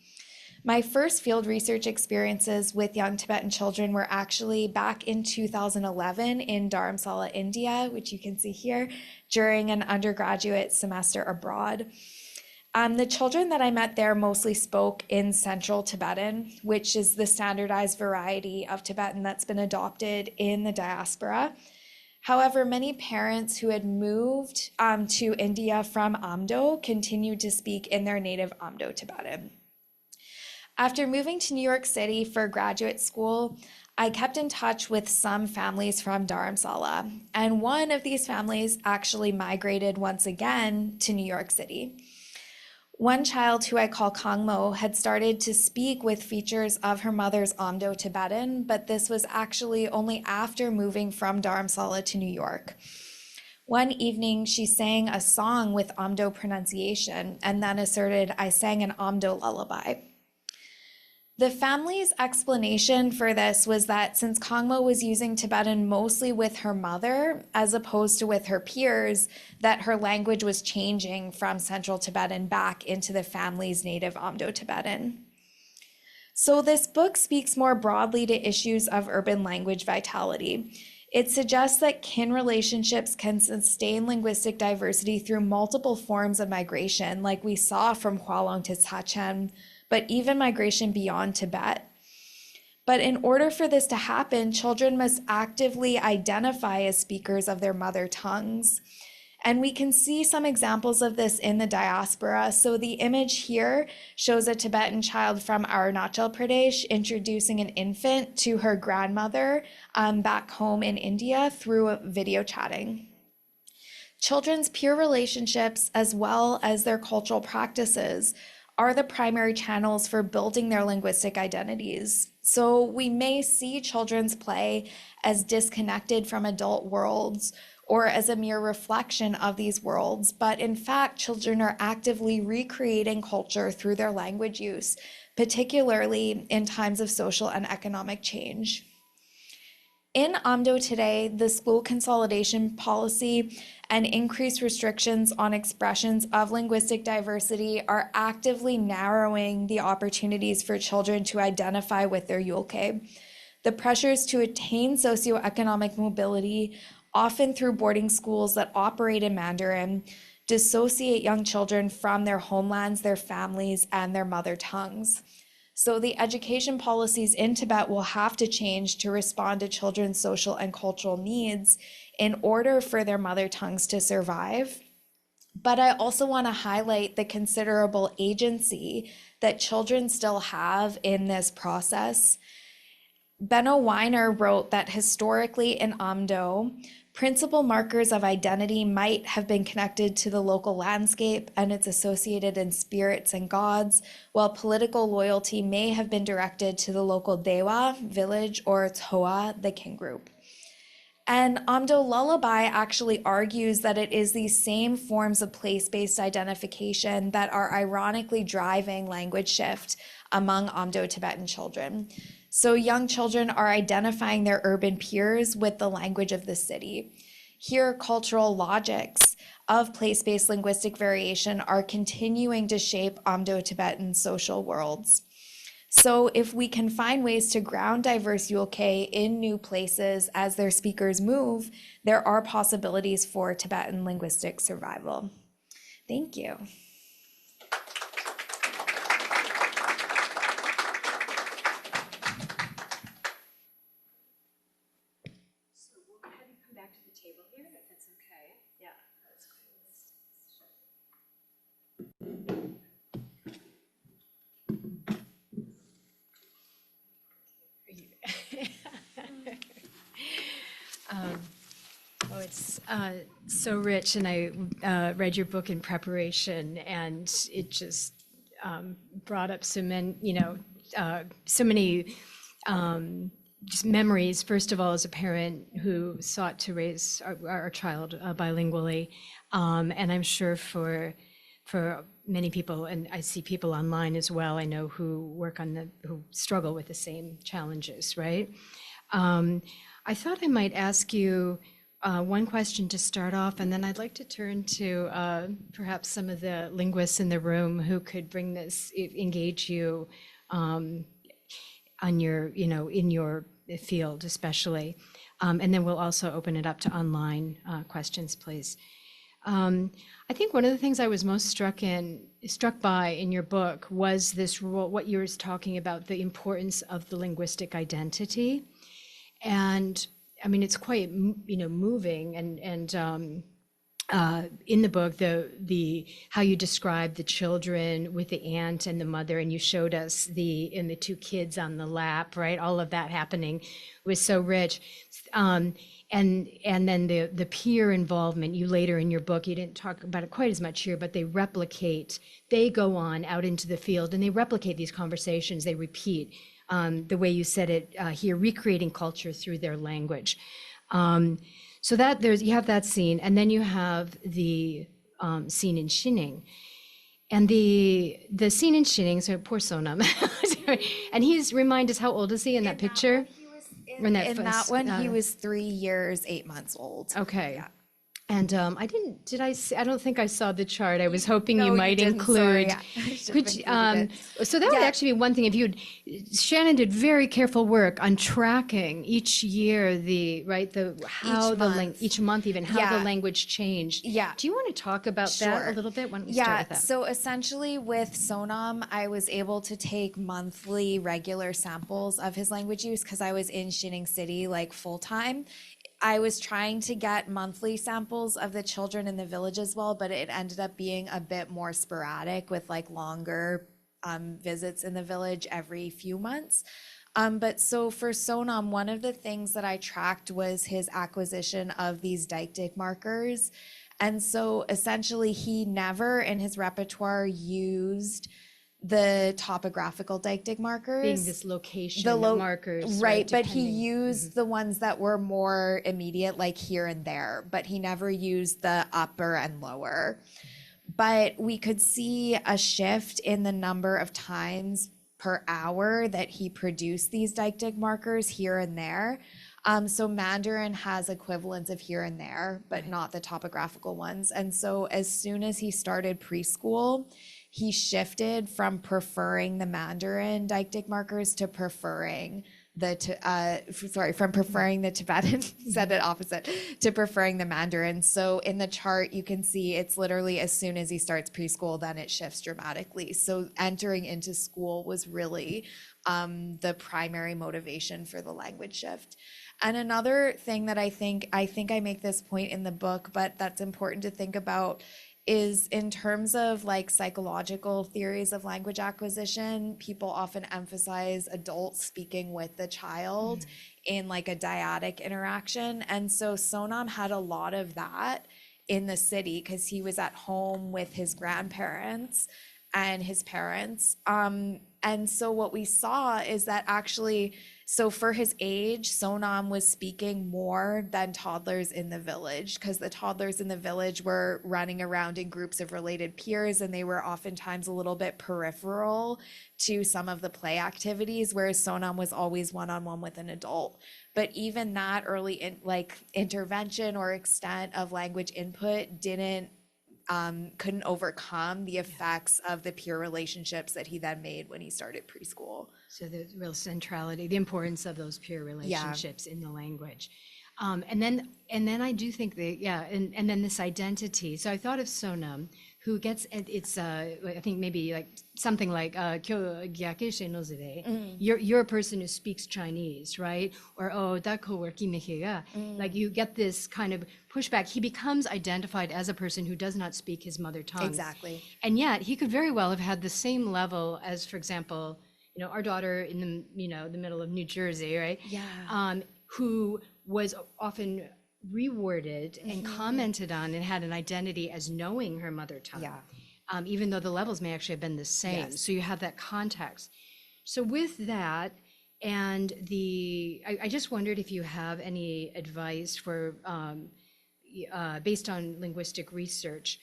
My first field research experiences with young Tibetan children were actually back in 2011 in Dharamsala, India, which you can see here, during an undergraduate semester abroad. The children that I met there mostly spoke in Central Tibetan, which is the standardized variety of Tibetan that's been adopted in the diaspora. However, many parents who had moved to India from Amdo continued to speak in their native Amdo Tibetan. After moving to New York City for graduate school, I kept in touch with some families from Dharamsala, and one of these families actually migrated once again to New York City. One child, who I call Kangmo, had started to speak with features of her mother's Amdo Tibetan, but this was actually only after moving from Dharamsala to New York. One evening, she sang a song with Amdo pronunciation and then asserted, "I sang an Amdo lullaby." The family's explanation for this was that since Kangmo was using Tibetan mostly with her mother, as opposed to with her peers, that her language was changing from Central Tibetan back into the family's native Amdo Tibetan. So this book speaks more broadly to issues of urban language vitality. It suggests that kin relationships can sustain linguistic diversity through multiple forms of migration, like we saw from Hualong to Sachen, but even migration beyond Tibet. But in order for this to happen, children must actively identify as speakers of their mother tongues. And we can see some examples of this in the diaspora. So the image here shows a Tibetan child from Arunachal Pradesh introducing an infant to her grandmother back home in India through video chatting. Children's peer relationships, as well as their cultural practices, are the primary channels for building their linguistic identities. So we may see children's play as disconnected from adult worlds or as a mere reflection of these worlds, but in fact, children are actively recreating culture through their language use, particularly in times of social and economic change. In Amdo today, the school consolidation policy and increased restrictions on expressions of linguistic diversity are actively narrowing the opportunities for children to identify with their Yulke. The pressures to attain socioeconomic mobility, often through boarding schools that operate in Mandarin, dissociate young children from their homelands, their families, and their mother tongues. So the education policies in Tibet will have to change to respond to children's social and cultural needs in order for their mother tongues to survive. But I also want to highlight the considerable agency that children still have in this process. Benno Weiner wrote that historically in Amdo, principal markers of identity might have been connected to the local landscape and its associated in spirits and gods, while political loyalty may have been directed to the local Dewa, village, or Toa, the king group. And Amdo Lullaby actually argues that it is these same forms of place-based identification that are ironically driving language shift among Amdo Tibetan children. So young children are identifying their urban peers with the language of the city. Here, cultural logics of place-based linguistic variation are continuing to shape Amdo Tibetan social worlds. So if we can find ways to ground diverse Yulke in new places as their speakers move, there are possibilities for Tibetan linguistic survival. Thank you. It's so rich, and I read your book in preparation, and it just brought up so many, so many just memories. First of all, as a parent who sought to raise our child bilingually, and I'm sure for many people, and I see people online as well, I know who who struggle with the same challenges, right? I thought I might ask you one question to start off, and then I'd like to turn to perhaps some of the linguists in the room who could bring this, engage you on your, in your field especially. And then we'll also open it up to online questions, please. I think one of the things I was most struck by in your book was this role, what you were talking about, the importance of the linguistic identity. And I mean, it's quite, moving and in the book, the how you describe the children with the aunt and the mother, and you showed us the two kids on the lap, right? All of that happening was so rich. And then the peer involvement, you later in your book, you didn't talk about it quite as much here, but they go on out into the field and they replicate these conversations, they repeat the way you said it here, recreating culture through their language. So that you have that scene, and then you have the scene in Shining. And the scene in Shining, so poor Sonam, and remind us, how old is he in that picture? In that one, he was 3 years, 8 months old. Okay. Yeah. And I don't think I saw the chart. I was hoping you might didn't. include. Sorry. I should have Could, included it. so that would actually be one thing. Shannon did very careful work on tracking each year each month even how the language changed. Yeah. Do you want to talk about that a little bit? Why don't we start with that? So essentially with Sonam, I was able to take monthly regular samples of his language use because I was in Shining City like full time. I was trying to get monthly samples of the children in the village as well, but it ended up being a bit more sporadic with like longer visits in the village every few months. But so for Sonam, one of the things that I tracked was his acquisition of these deictic markers. And so essentially he never in his repertoire used the topographical deictic markers. Being this location markers. Right, but he used the ones that were more immediate, like here and there, but he never used the upper and lower. But we could see a shift in the number of times per hour that he produced these deictic markers here and there. So Mandarin has equivalents of here and there, but not the topographical ones. And so as soon as he started preschool, he shifted from preferring the Mandarin deictic markers to preferring the Tibetan, said it opposite, to preferring the Mandarin. So in the chart, you can see it's literally as soon as he starts preschool, then it shifts dramatically. So entering into school was really the primary motivation for the language shift. And another thing that I think I make this point in the book, but that's important to think about is in terms of like psychological theories of language acquisition, people often emphasize adults speaking with the child in like a dyadic interaction. And so Sonam had a lot of that in the city because he was at home with his grandparents and his parents. And so what we saw is that actually, so for his age, Sonam was speaking more than toddlers in the village because the toddlers in the village were running around in groups of related peers and they were oftentimes a little bit peripheral to some of the play activities, whereas Sonam was always one-on-one with an adult. But even that early intervention or extent of language input couldn't overcome the effects of the peer relationships that he then made when he started preschool. So the real centrality, the importance of those peer relationships in the language. And then I do think and then this identity. So I thought of Sonam, who gets, I think maybe like something like, you're a person who speaks Chinese, right? Or, like you get this kind of pushback. He becomes identified as a person who does not speak his mother tongue. Exactly. And yet he could very well have had the same level as, for example, our daughter in the middle of New Jersey, right? Yeah. Who was often reworded and commented on and had an identity as knowing her mother tongue. Yeah. Even though the levels may actually have been the same. Yes. So you have that context. So with that, and I just wondered if you have any advice for, based on linguistic research,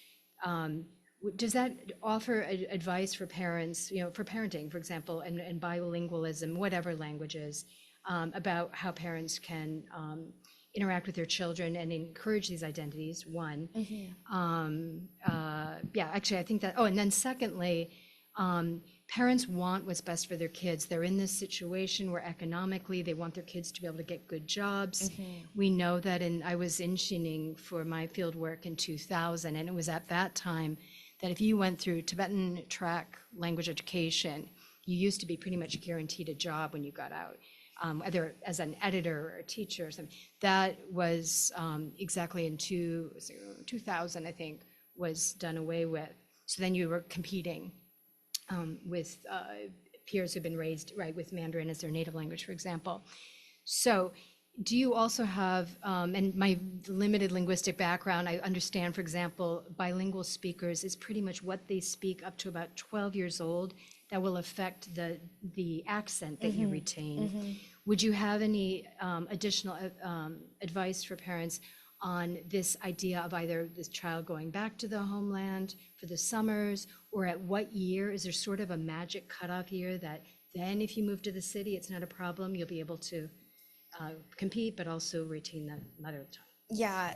does that offer advice for parents, for parenting, for example, and bilingualism, whatever languages, about how parents can interact with their children and encourage these identities, one. Actually, I think that, and then secondly, parents want what's best for their kids. They're in this situation where economically they want their kids to be able to get good jobs. We know that, I was in Xining for my field work in 2000, and it was at that time that if you went through Tibetan track language education, you used to be pretty much guaranteed a job when you got out. either as an editor or a teacher or something. That was exactly in 2000, I think, was done away with. So then you were competing with peers who've been raised, right, with Mandarin as their native language, for example. So do you also have, and my limited linguistic background, I understand, for example, bilingual speakers is pretty much what they speak up to about 12 years old that will affect the accent that you retain. Would you have any additional advice for parents on this idea of either this child going back to the homeland for the summers, or at what year? Is there sort of a magic cutoff year that then if you move to the city, it's not a problem, you'll be able to compete, but also retain the mother tongue? Yeah,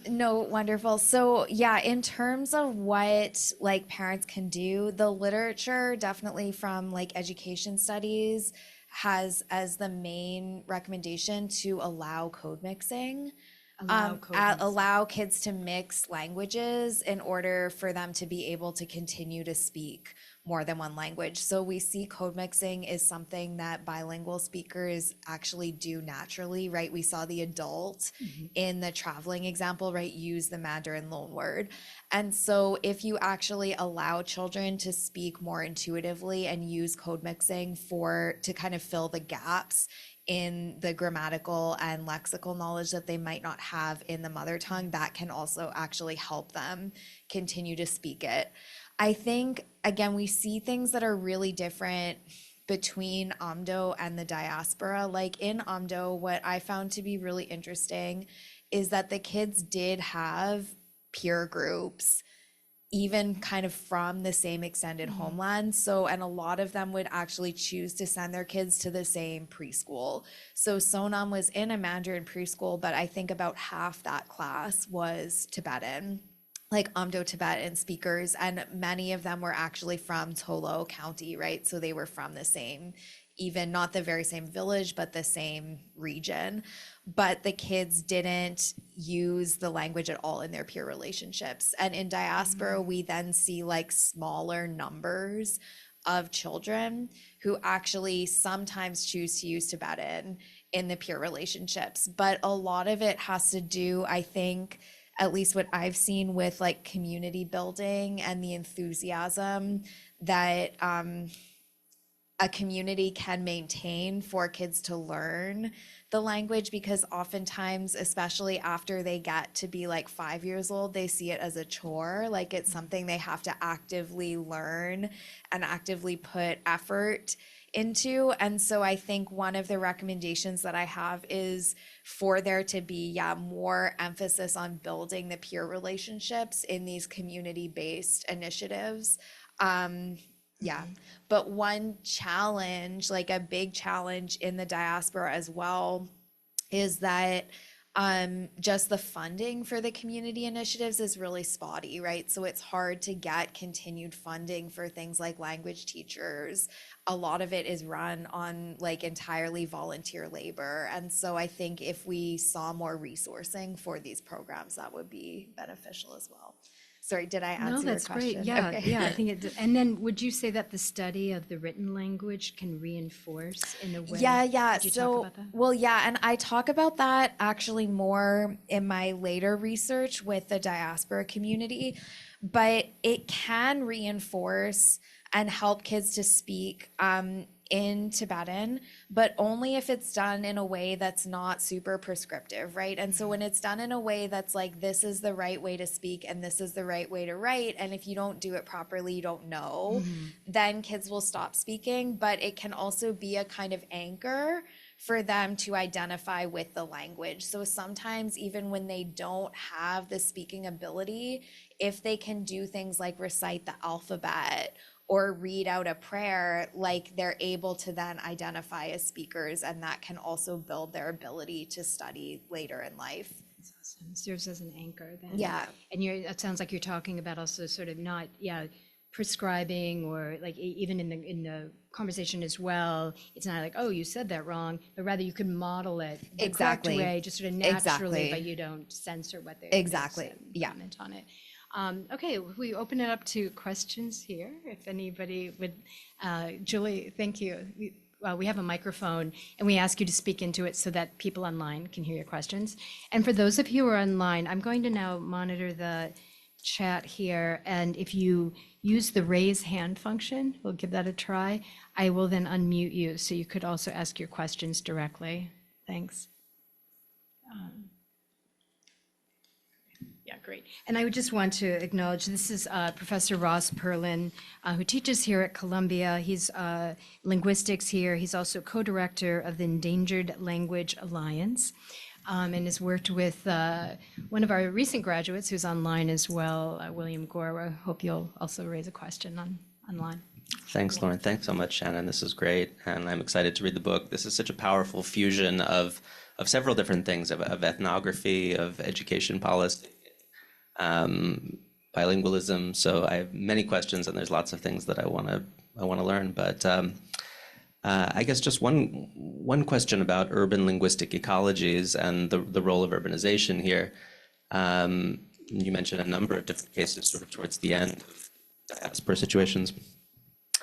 no, wonderful. So yeah, in terms of what like parents can do, the literature definitely from like education studies has as the main recommendation to allow code mixing. Allow kids to mix languages in order for them to be able to continue to speak more than one language. So we see code mixing is something that bilingual speakers actually do naturally, right? We saw the adult in the traveling example, right, use the Mandarin loanword. And so if you actually allow children to speak more intuitively and use code mixing to kind of fill the gaps in the grammatical and lexical knowledge that they might not have in the mother tongue, that can also actually help them continue to speak it. I think, again, we see things that are really different between Amdo and the diaspora. Like in Amdo, what I found to be really interesting is that the kids did have peer groups, even kind of from the same extended homeland. So, and a lot of them would actually choose to send their kids to the same preschool. So Sonam was in a Mandarin preschool, but I think about half that class was Tibetan, like Amdo Tibetan speakers, and many of them were actually from Tolo County, right? So they were from the same, even not the very same village, but the same region. But the kids didn't use the language at all in their peer relationships. And in diaspora, we then see like smaller numbers of children who actually sometimes choose to use Tibetan in the peer relationships. But a lot of it has to do, I think, at least what I've seen with like community building and the enthusiasm that a community can maintain for kids to learn the language, because oftentimes, especially after they get to be like 5 years old, they see it as a chore, like it's something they have to actively learn and actively put effort into. And so I think one of the recommendations that I have is for there to be more emphasis on building the peer relationships in these community-based initiatives. But one challenge, like a big challenge in the diaspora as well, is that just the funding for the community initiatives is really spotty, right? So it's hard to get continued funding for things like language teachers. A lot of it is run on like entirely volunteer labor. And so I think if we saw more resourcing for these programs, that would be beneficial as well. Sorry, did I answer your question? No, that's great. Yeah, Okay. yeah, I think it. And then, would you say that the study of the written language can reinforce in a way? Yeah. Did you So, talk about that? well, yeah, and I talk about that actually more in my later research with the diaspora community, but it can reinforce and help kids to speak in Tibetan, but only if it's done in a way that's not super prescriptive, right? And so when it's done in a way that's like, this is the right way to speak and this is the right way to write, and if you don't do it properly, you don't know, then kids will stop speaking. But it can also be a kind of anchor for them to identify with the language. So sometimes even when they don't have the speaking ability, if they can do things like recite the alphabet or read out a prayer, like they're able to then identify as speakers, and that can also build their ability to study later in life. That's awesome. It serves as an anchor then. Yeah. And it sounds like you're talking about also sort of not, prescribing, or like even in the conversation as well, it's not like, oh, you said that wrong, but rather you can model it the correct way, just sort of naturally, but you don't censor what they comment on it. Okay, we open it up to questions here. If anybody would, Julie, thank you. we have a microphone, and we ask you to speak into it so that people online can hear your questions. And for those of you who are online, I'm going to now monitor the chat here, and if you use the raise hand function, we'll give that a try. I will then unmute you, so you could also ask your questions directly. Thanks. Yeah, great. And I would just want to acknowledge, this is Professor Ross Perlin, who teaches here at Columbia. He's linguistics here. He's also co-director of the Endangered Language Alliance, and has worked with one of our recent graduates who's online as well, William Gore. I hope you'll also raise a question online. Thanks, Lauran. Thanks so much, Shannon. This is great, and I'm excited to read the book. This is such a powerful fusion of several different things, of ethnography, of education policy, bilingualism. So I have many questions, and there's lots of things that I want to learn. But I guess just one question about urban linguistic ecologies and the role of urbanization here. You mentioned a number of different cases sort of towards the end of diaspora situations.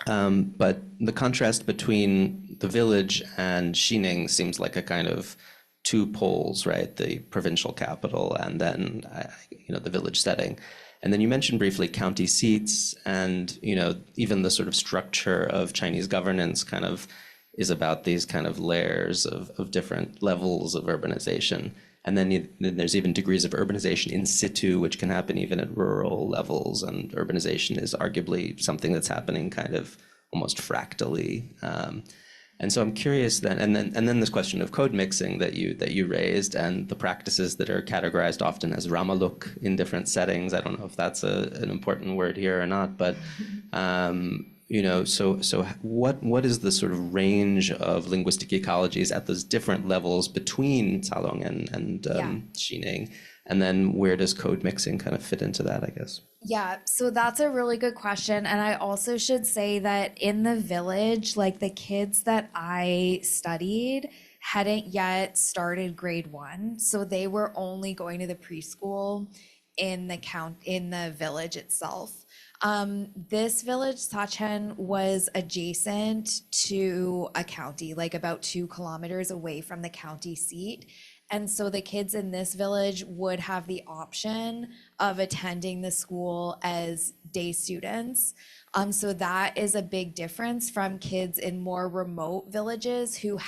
But the contrast between the village and Xining seems like a kind of two poles, right? The provincial capital and then the village setting. And then you mentioned briefly county seats, and even the sort of structure of Chinese governance kind of is about these kind of layers of different levels of urbanization. And then there's even degrees of urbanization in situ, which can happen even at rural levels. And urbanization is arguably something that's happening kind of almost fractally. And so I'm curious then, and then this question of code mixing that you raised, and the practices that are categorized often as ramaluk in different settings. I don't know if that's an important word here or not, but so what is the sort of range of linguistic ecologies at those different levels between Calong and Xining? And then where does code mixing kind of fit into that, I guess? Yeah, so that's a really good question. And I also should say that in the village, like the kids that I studied hadn't yet started grade 1. So they were only going to the preschool in the village itself. This village, Sachen, was adjacent to a county, like about 2 kilometers away from the county seat. And so the kids in this village would have the option of attending the school as day students. So that is a big difference from kids in more remote villages who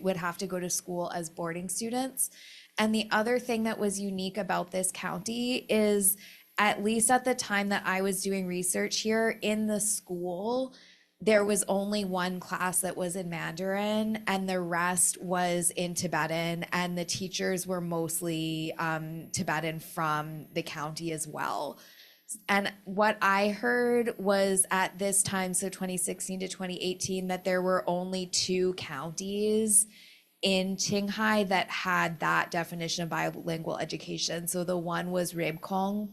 would have to go to school as boarding students. And the other thing that was unique about this county is, at least at the time that I was doing research here, in the school, there was only one class that was in Mandarin, and the rest was in Tibetan, and the teachers were mostly Tibetan from the county as well. And what I heard was at this time, so 2016 to 2018, that there were only 2 counties in Qinghai that had that definition of bilingual education. So the one was Rebkong,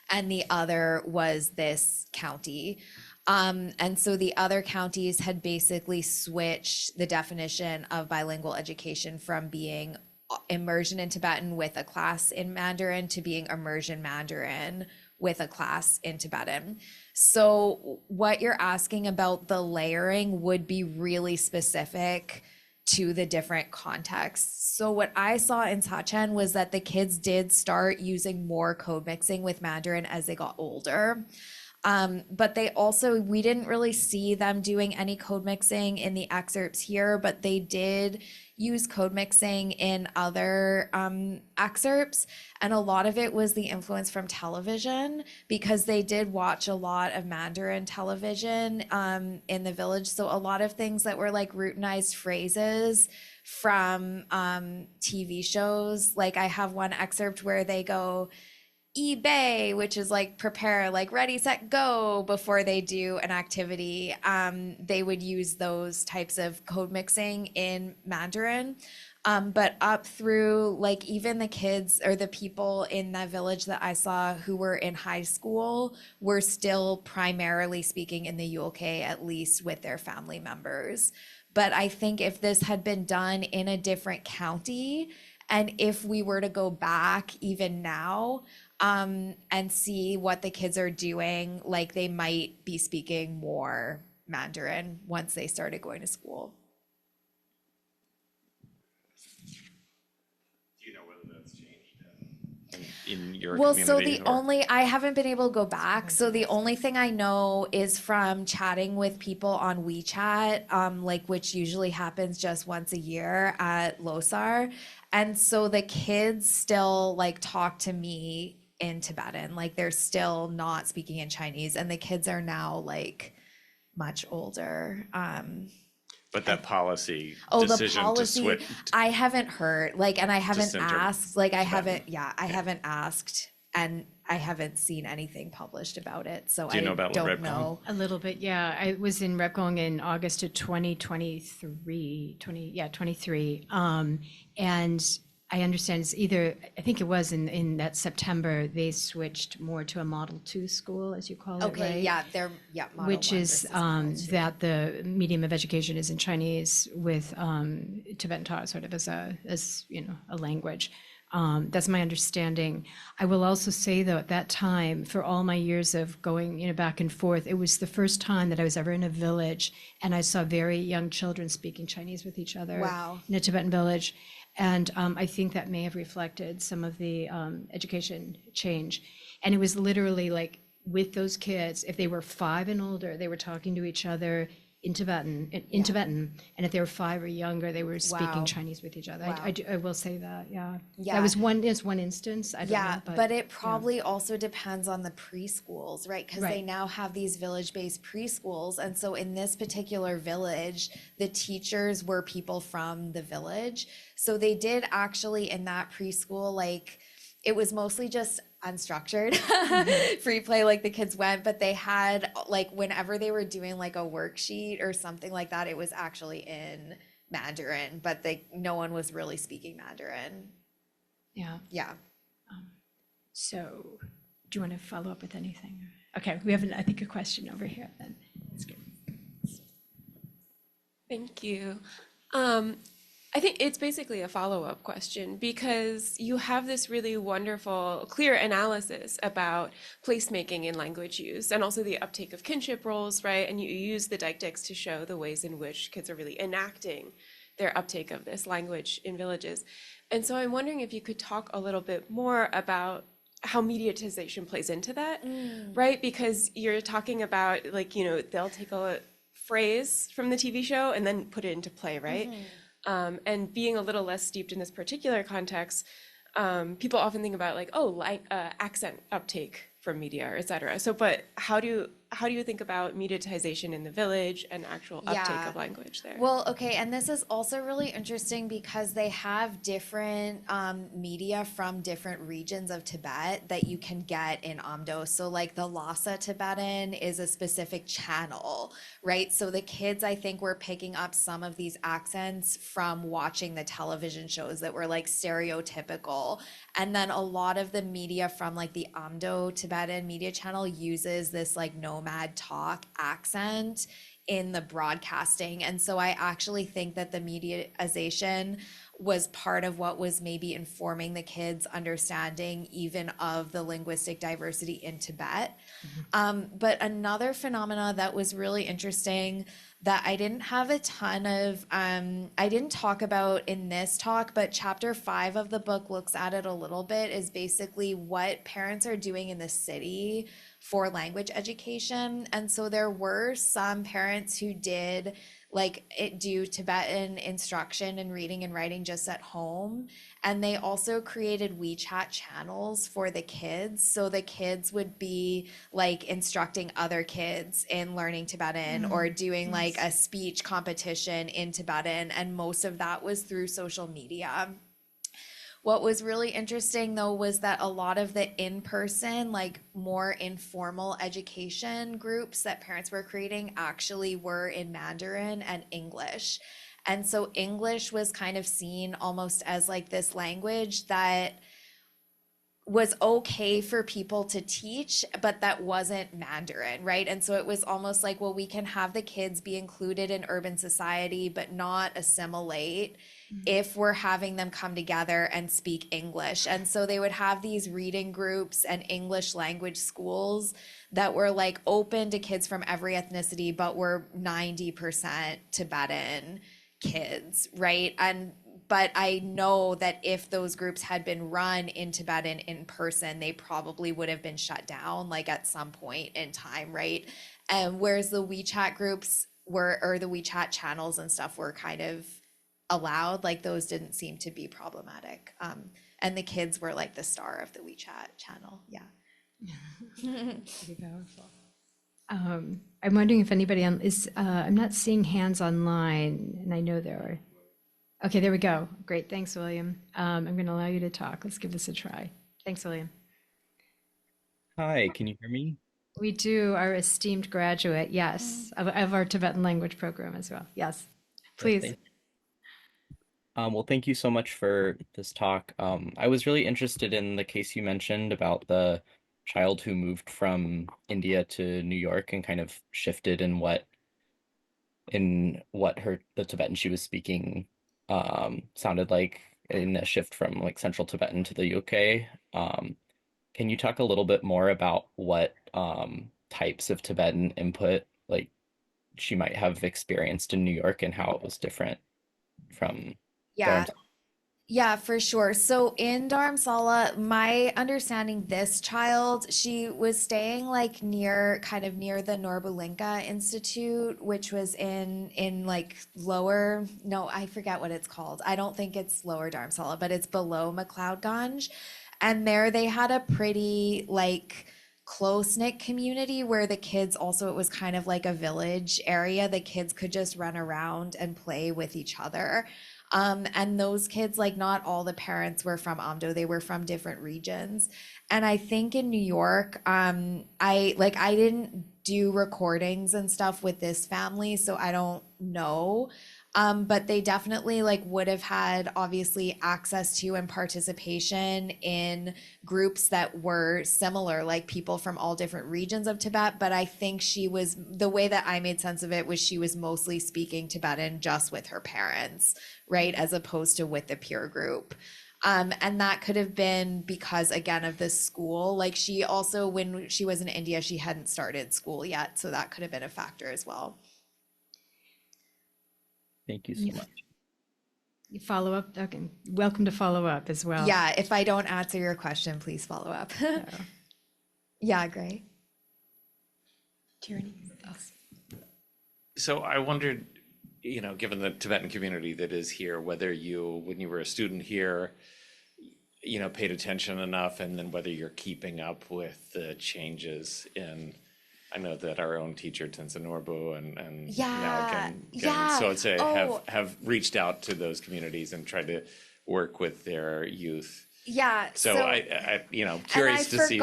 and the other was this county. And so the other counties had basically switched the definition of bilingual education from being immersion in Tibetan with a class in Mandarin to being immersion Mandarin with a class in Tibetan. So what you're asking about the layering would be really specific to the different contexts. So what I saw in Sachen was that the kids did start using more code mixing with Mandarin as they got older. But we didn't really see them doing any code mixing in the excerpts here, but they did use code mixing in other excerpts. And a lot of it was the influence from television, because they did watch a lot of Mandarin television in the village. So a lot of things that were like routinized phrases from TV shows. Like I have one excerpt where they go, eBay, which is like prepare, like ready, set, go before they do an activity. They would use those types of code mixing in Mandarin. But up through like even the kids or the people in that village that I saw who were in high school were still primarily speaking in the Yulke, at least with their family members. But I think if this had been done in a different county, and if we were to go back even now, and see what the kids are doing, like they might be speaking more Mandarin once they started going to school. Do you know whether that's changed in your Well, community? so I haven't been able to go back. So the only thing I know is from chatting with people on WeChat, like which usually happens just once a year at Losar. And so the kids still like talk to me in Tibetan, like they're still not speaking in Chinese, and the kids are now like much older. But that policy Oh, the decision policy, to switch. I haven't heard, like, and I haven't center asked, like, I Tibetan. haven't, yeah, I haven't asked, and I haven't seen anything published about it, so Do you know I about don't Rebcon? know. A little bit, yeah. I was in Repgong in August of 2023, 23. And I understand it's either, I think it was in that September, they switched more to a Model 2 school, as you call it, Okay, right? yeah, they're, yeah, Model Which 1 is versus Model 2. that the medium of education is in Chinese with Tibetan taught sort of as a language. That's my understanding. I will also say though, at that time, for all my years of going back and forth, it was the first time that I was ever in a village and I saw very young children speaking Chinese with each other. Wow. In a Tibetan village. And I think that may have reflected some of the education change. And it was literally like with those kids, if they were 5 and older, they were talking to each other in Tibetan, and if they were 5 or younger, they were speaking Wow. Chinese with each other. Wow. I will say that, yeah. Yeah. That was one instance. I don't Yeah, know, but it probably also depends on the preschools, right? Because they Right. now have these village-based preschools. And so in this particular village, the teachers were people from the village. So they did actually in that preschool, like, it was mostly just unstructured free play, like the kids went, but they had like whenever they were doing like a worksheet or something like that, it was actually in Mandarin, but no one was really speaking Mandarin. Yeah. Yeah. So, do you want to follow up with anything? Okay, we have, I think, a question over here then. That's good. Thank you. I think it's basically a follow-up question because you have this really wonderful, clear analysis about placemaking in language use and also the uptake of kinship roles, right? And you use the deictics to show the ways in which kids are really enacting their uptake of this language in villages. And so I'm wondering if you could talk a little bit more about how mediatization plays into that, right? Because you're talking about like, they'll take a phrase from the TV show and then put it into play, right? And being a little less steeped in this particular context, people often think about like, accent uptake from media, et cetera. So, but how do you think about mediatization in the village and actual uptake of language there? Well, okay, and this is also really interesting because they have different media from different regions of Tibet that you can get in Amdo. So like the Lhasa Tibetan is a specific channel, right? So the kids, I think, were picking up some of these accents from watching the television shows that were like stereotypical. And then a lot of the media from like the Amdo Tibetan media channel uses this like nomad talk accent in the broadcasting. And so I actually think that the mediaization was part of what was maybe informing the kids' understanding even of the linguistic diversity in Tibet. But another phenomena that was really interesting that I didn't have a ton of, I didn't talk about in this talk, but chapter 5 of the book looks at it a little bit, is basically what parents are doing in the city for language education. And so there were some parents who did do Tibetan instruction and reading and writing just at home. And they also created WeChat channels for the kids. So the kids would be like instructing other kids in learning Tibetan or doing like a speech competition in Tibetan. And most of that was through social media. What was really interesting though was that a lot of the in-person, like more informal education groups that parents were creating actually were in Mandarin and English. And so English was kind of seen almost as like this language that was okay for people to teach, but that wasn't Mandarin, right? And so it was almost like, well, we can have the kids be included in urban society, but not assimilate if we're having them come together and speak English. And so they would have these reading groups and English language schools that were like open to kids from every ethnicity, but were 90% Tibetan kids, right? But I know that if those groups had been run in Tibetan in person, they probably would have been shut down like at some point in time, right? And whereas the WeChat groups were, or the WeChat channels and stuff were kind of allowed, like those didn't seem to be problematic. And the kids were like the star of the WeChat channel. Yeah. Pretty powerful. I'm wondering if anybody I'm not seeing hands online, and I know there are. Okay, there we go. Great, thanks, William. I'm going to allow you to talk. Let's give this a try. Thanks, William. Hi, can you hear me? We do, our esteemed graduate, yes, of our Tibetan language program as well. Yes, please. Thank well, thank you so much for this talk. I was really interested in the case you mentioned about the child who moved from India to New York and kind of shifted in what the Tibetan she was speaking sounded like in a shift from like Central Tibetan to the UK. Can you talk a little bit more about what types of Tibetan input like she might have experienced in New York and how it was different from Yeah. Dharamsala? Yeah, for sure. So in Dharamsala, my understanding, this child, she was staying like kind of near the Norbulinka Institute, which was in like lower, no, I forget what it's called. I don't think it's lower Dharamsala, but it's below McLeod. And there they had a pretty like close-knit community where the kids also, it was kind of like a village area. The kids could just run around and play with each other. And those kids, like not all the parents were from Amdo, they were from different regions. And I think in New York, I didn't do recordings and stuff with this family, so I don't know. But they definitely like would have had obviously access to and participation in groups that were similar, like people from all different regions of Tibet. But I think the way that I made sense of it was she was mostly speaking Tibetan just with her parents, right? As opposed to with the peer group. And that could have been because, again, of the school. Like she also, when she was in India, she hadn't started school yet. So that could have been a factor as well. Thank you so much. You follow up? Okay, welcome to follow up as well. Yeah, if I don't answer your question, please follow up. Yeah, great. Tyranny. Oh. So I wondered, given the Tibetan community that is here, whether you, when you were a student here, paid attention enough, and then whether you're keeping up with the changes in. I know that our own teacher, Tenzin Norbu, and now so I'd say have reached out to those communities and tried to work with their youth. Yeah. So I curious to see.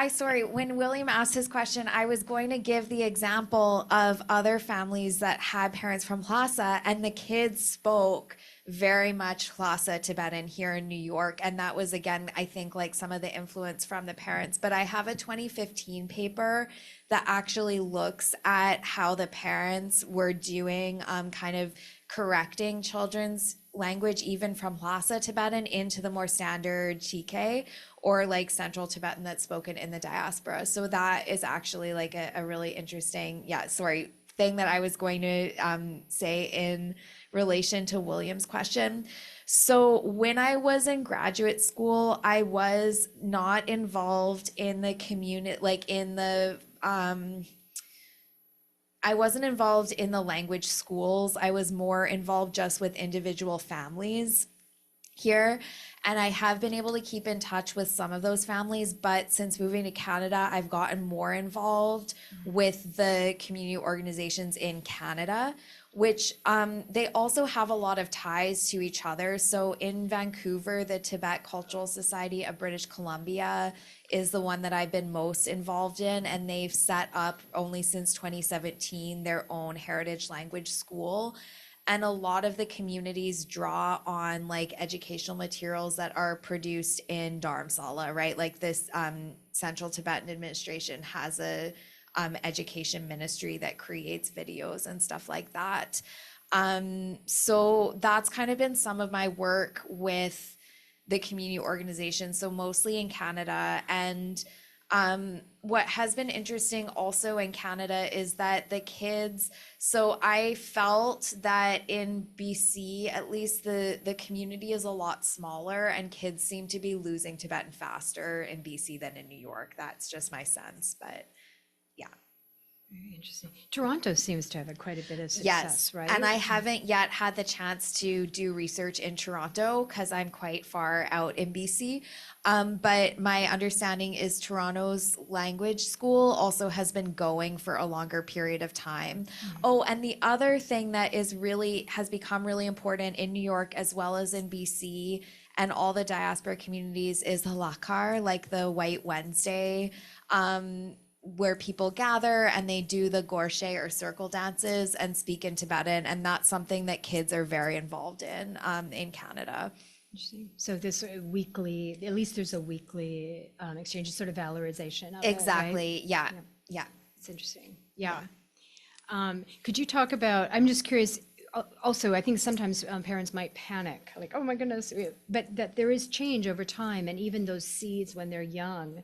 Sorry, when William asked his question, I was going to give the example of other families that had parents from Lhasa, and the kids spoke very much Lhasa Tibetan here in New York. And that was, again, I think like some of the influence from the parents. But I have a 2015 paper that actually looks at how the parents were doing kind of correcting children's language, even from Lhasa Tibetan into the more standard TK or like Central Tibetan that's spoken in the diaspora. So that is actually like a really interesting, thing that I was going to say in relation to William's question. So when I was in graduate school, I was not involved in the community, I wasn't involved in the language schools. I was more involved just with individual families here. And I have been able to keep in touch with some of those families, but since moving to Canada, I've gotten more involved with the community organizations in Canada, which they also have a lot of ties to each other. So in Vancouver, the Tibet Cultural Society of British Columbia is the one that I've been most involved in, and they've set up only since 2017 their own heritage language school. And a lot of the communities draw on like educational materials that are produced in Dharamsala, right? Like this Central Tibetan Administration has a education ministry that creates videos and stuff like that. So that's kind of been some of my work with the community organization, so mostly in Canada. And what has been interesting also in Canada is that the kids, so I felt that in BC, at least the community is a lot smaller and kids seem to be losing Tibetan faster in BC than in New York. That's just my sense, but yeah. Very interesting. Toronto seems to have quite a bit of success, Yes, right? and I haven't yet had the chance to do research in Toronto because I'm quite far out in BC. But my understanding is Toronto's language school also has been going for a longer period of time. Oh, and the other thing that has become really important in New York as well as in BC and all the diaspora communities is the Lakar, like the White Wednesday, where people gather and they do the gorshe or circle dances and speak in Tibetan. And that's something that kids are very involved in Canada. Interesting. So this weekly, at least there's a weekly exchange, sort of valorization of it, right? Exactly. Yeah. Yeah. It's interesting. Yeah. Could you talk about, I'm just curious, also, I think sometimes parents might panic, like, oh my goodness, but that there is change over time. And even those seeds when they're young,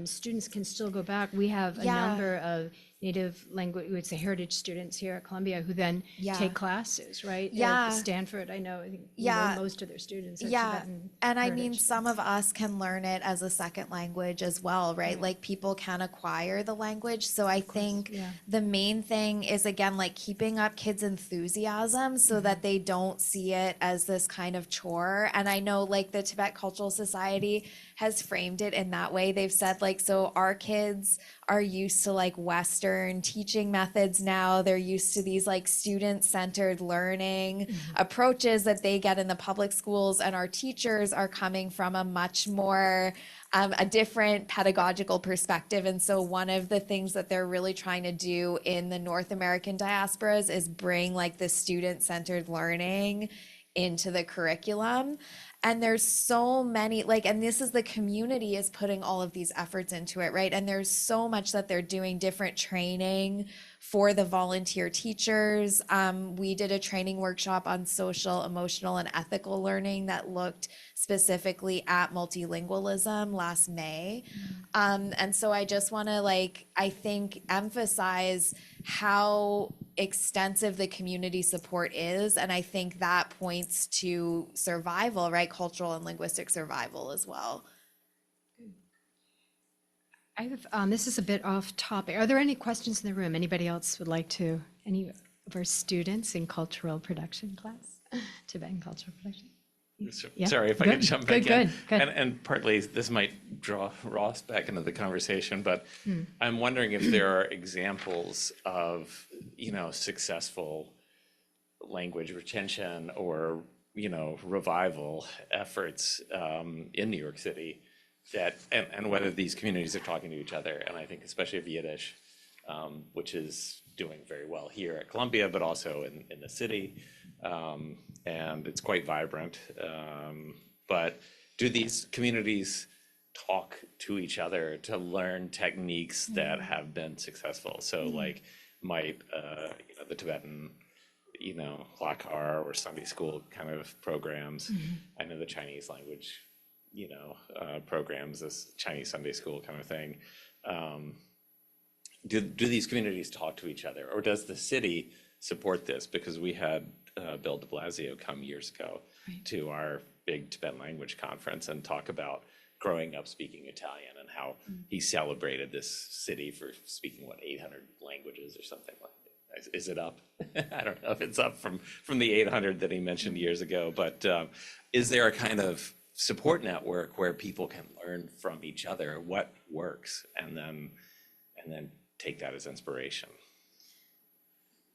students can still go back. We have a number of native language, we would say heritage students here at Columbia who then take classes, right? Yeah. At Stanford, I know, most of their students are Yeah. Tibetan And I mean, heritage some of us can learn it as a second language as well, right? Like people can acquire the language. So I think the main thing is, again, like keeping up kids' enthusiasm so that they don't see it as this kind of chore. And I know like the Tibet Cultural Society has framed it in that way. They've said like, so our kids are used to like Western teaching methods now. They're used to these like student-centered learning approaches that they get in the public schools, and our teachers are coming from a much more a different pedagogical perspective. And so one of the things that they're really trying to do in the North American diasporas is bring like the student-centered learning into the curriculum. And there's so many, like, and this is the community is putting all of these efforts into it, right? And there's so much that they're doing, different training for the volunteer teachers. We did a training workshop on social, emotional, and ethical learning that looked specifically at multilingualism last May. And so I just want to like, I think, emphasize how extensive the community support is. And I think that points to survival, right? Cultural and linguistic survival as well. I have, this is a bit off topic. Are there any questions in the room? Anybody else would like to, any of our students in cultural production class, Tibetan cultural production? Yeah, Sorry if I could jump back in. Good. And partly this might draw Ross back into the conversation, but I'm wondering if there are examples of, successful language retention or, revival efforts in New York City that, and whether these communities are talking to each other. And I think especially of Yiddish, which is doing very well here at Columbia, but also in the city. And it's quite vibrant. But do these communities talk to each other to learn techniques that have been successful? So like might, the Tibetan, Lakar or Sunday school kind of programs. I know the Chinese language, programs, this Chinese Sunday school kind of thing. Do these communities talk to each other, or does the city support this? Because we had Bill de Blasio come years ago to our big Tibetan language conference and talk about growing up speaking Italian and how he celebrated this city for speaking, 800 languages or something like that. Is it up? I don't know if it's up from the 800 that he mentioned years ago, but is there a kind of support network where people can learn from each other what works and then take that as inspiration?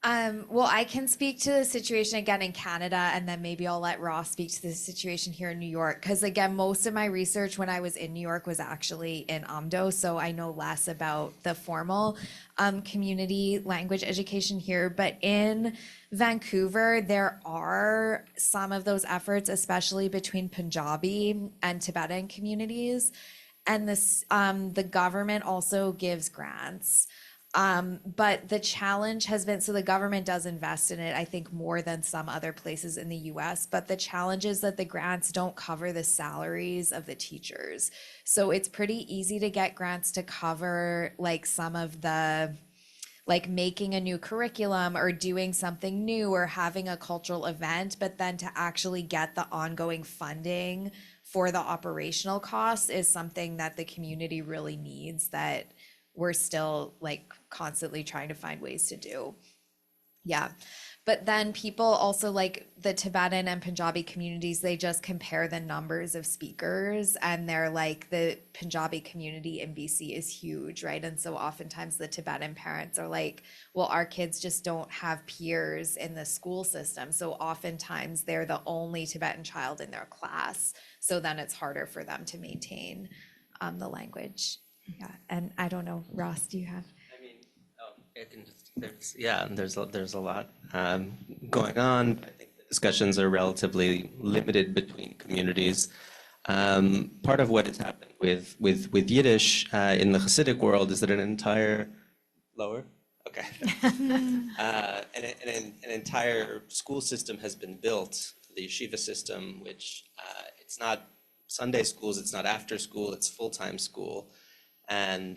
Well, I can speak to the situation again in Canada, and then maybe I'll let Ross speak to the situation here in New York. Because again, most of my research when I was in New York was actually in Amdo, so I know less about the formal community language education here. But in Vancouver, there are some of those efforts, especially between Punjabi and Tibetan communities. And this, the government also gives grants. But the challenge has been, so the government does invest in it, I think more than some other places in the US, but the challenge is that the grants don't cover the salaries of the teachers. So it's pretty easy to get grants to cover like some of the, like making a new curriculum or doing something new or having a cultural event, but then to actually get the ongoing funding for the operational costs is something that the community really needs, that we're still like constantly trying to find ways to do. Yeah. But then people also, like the Tibetan and Punjabi communities, they just compare the numbers of speakers, and they're like, the Punjabi community in BC is huge, right? And so oftentimes the Tibetan parents are like, well, our kids just don't have peers in the school system. So oftentimes they're the only Tibetan child in their class. So then it's harder for them to maintain the language. Yeah, and I don't know, Ross, do you have? I mean, I can just, there's a lot going on. I think the discussions are relatively limited between communities. Part of what has happened with Yiddish in the Hasidic world is that an entire lower, okay, an entire school system has been built, the yeshiva system, which it's not Sunday schools, it's not after school, it's full-time school. And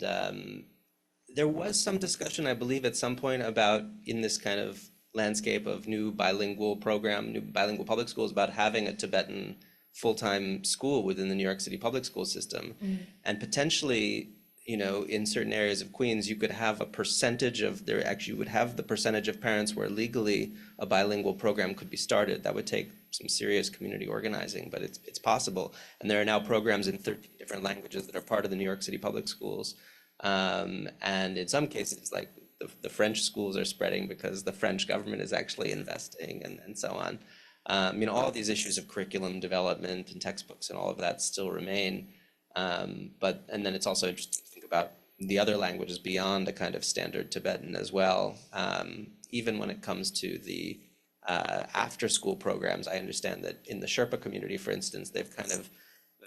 there was some discussion, I believe, at some point about, in this kind of landscape of new bilingual public schools, about having a Tibetan full-time school within the New York City public school system. And potentially, you know, in certain areas of Queens, you could have a percentage of, there actually would have the percentage of parents where legally a bilingual program could be started. That would take some serious community organizing, but it's possible. And there are now programs in 13 different languages that are part of the New York City public schools. And in some cases, like the French schools are spreading because the French government is actually investing, and so on. You know, all of these issues of curriculum development and textbooks and all of that still remain. And then it's also interesting to think about the other languages beyond a kind of standard Tibetan as well. Even when it comes to the after-school programs, I understand that in the Sherpa community, for instance, they've kind of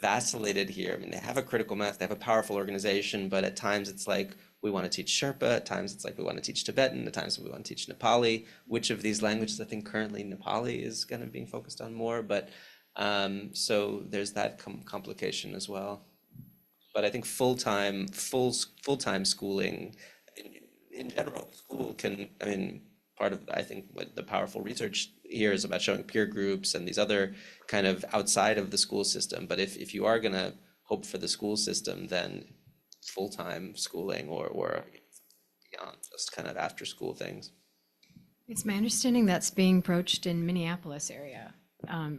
vacillated here. I mean, they have a critical mass, they have a powerful organization, but at times it's like, we want to teach Sherpa, at times it's like we want to teach Tibetan, at times we want to teach Nepali. Which of these languages, I think currently Nepali is kind of being focused on more, but so there's that complication as well. But I think full-time schooling, in general, school can, I mean, part of, I think, what the powerful research here is about showing peer groups and these other kind of outside of the school system. But if you are going to hope for the school system, then full-time schooling or beyond just kind of after-school things. It's my understanding that's being broached in Minneapolis area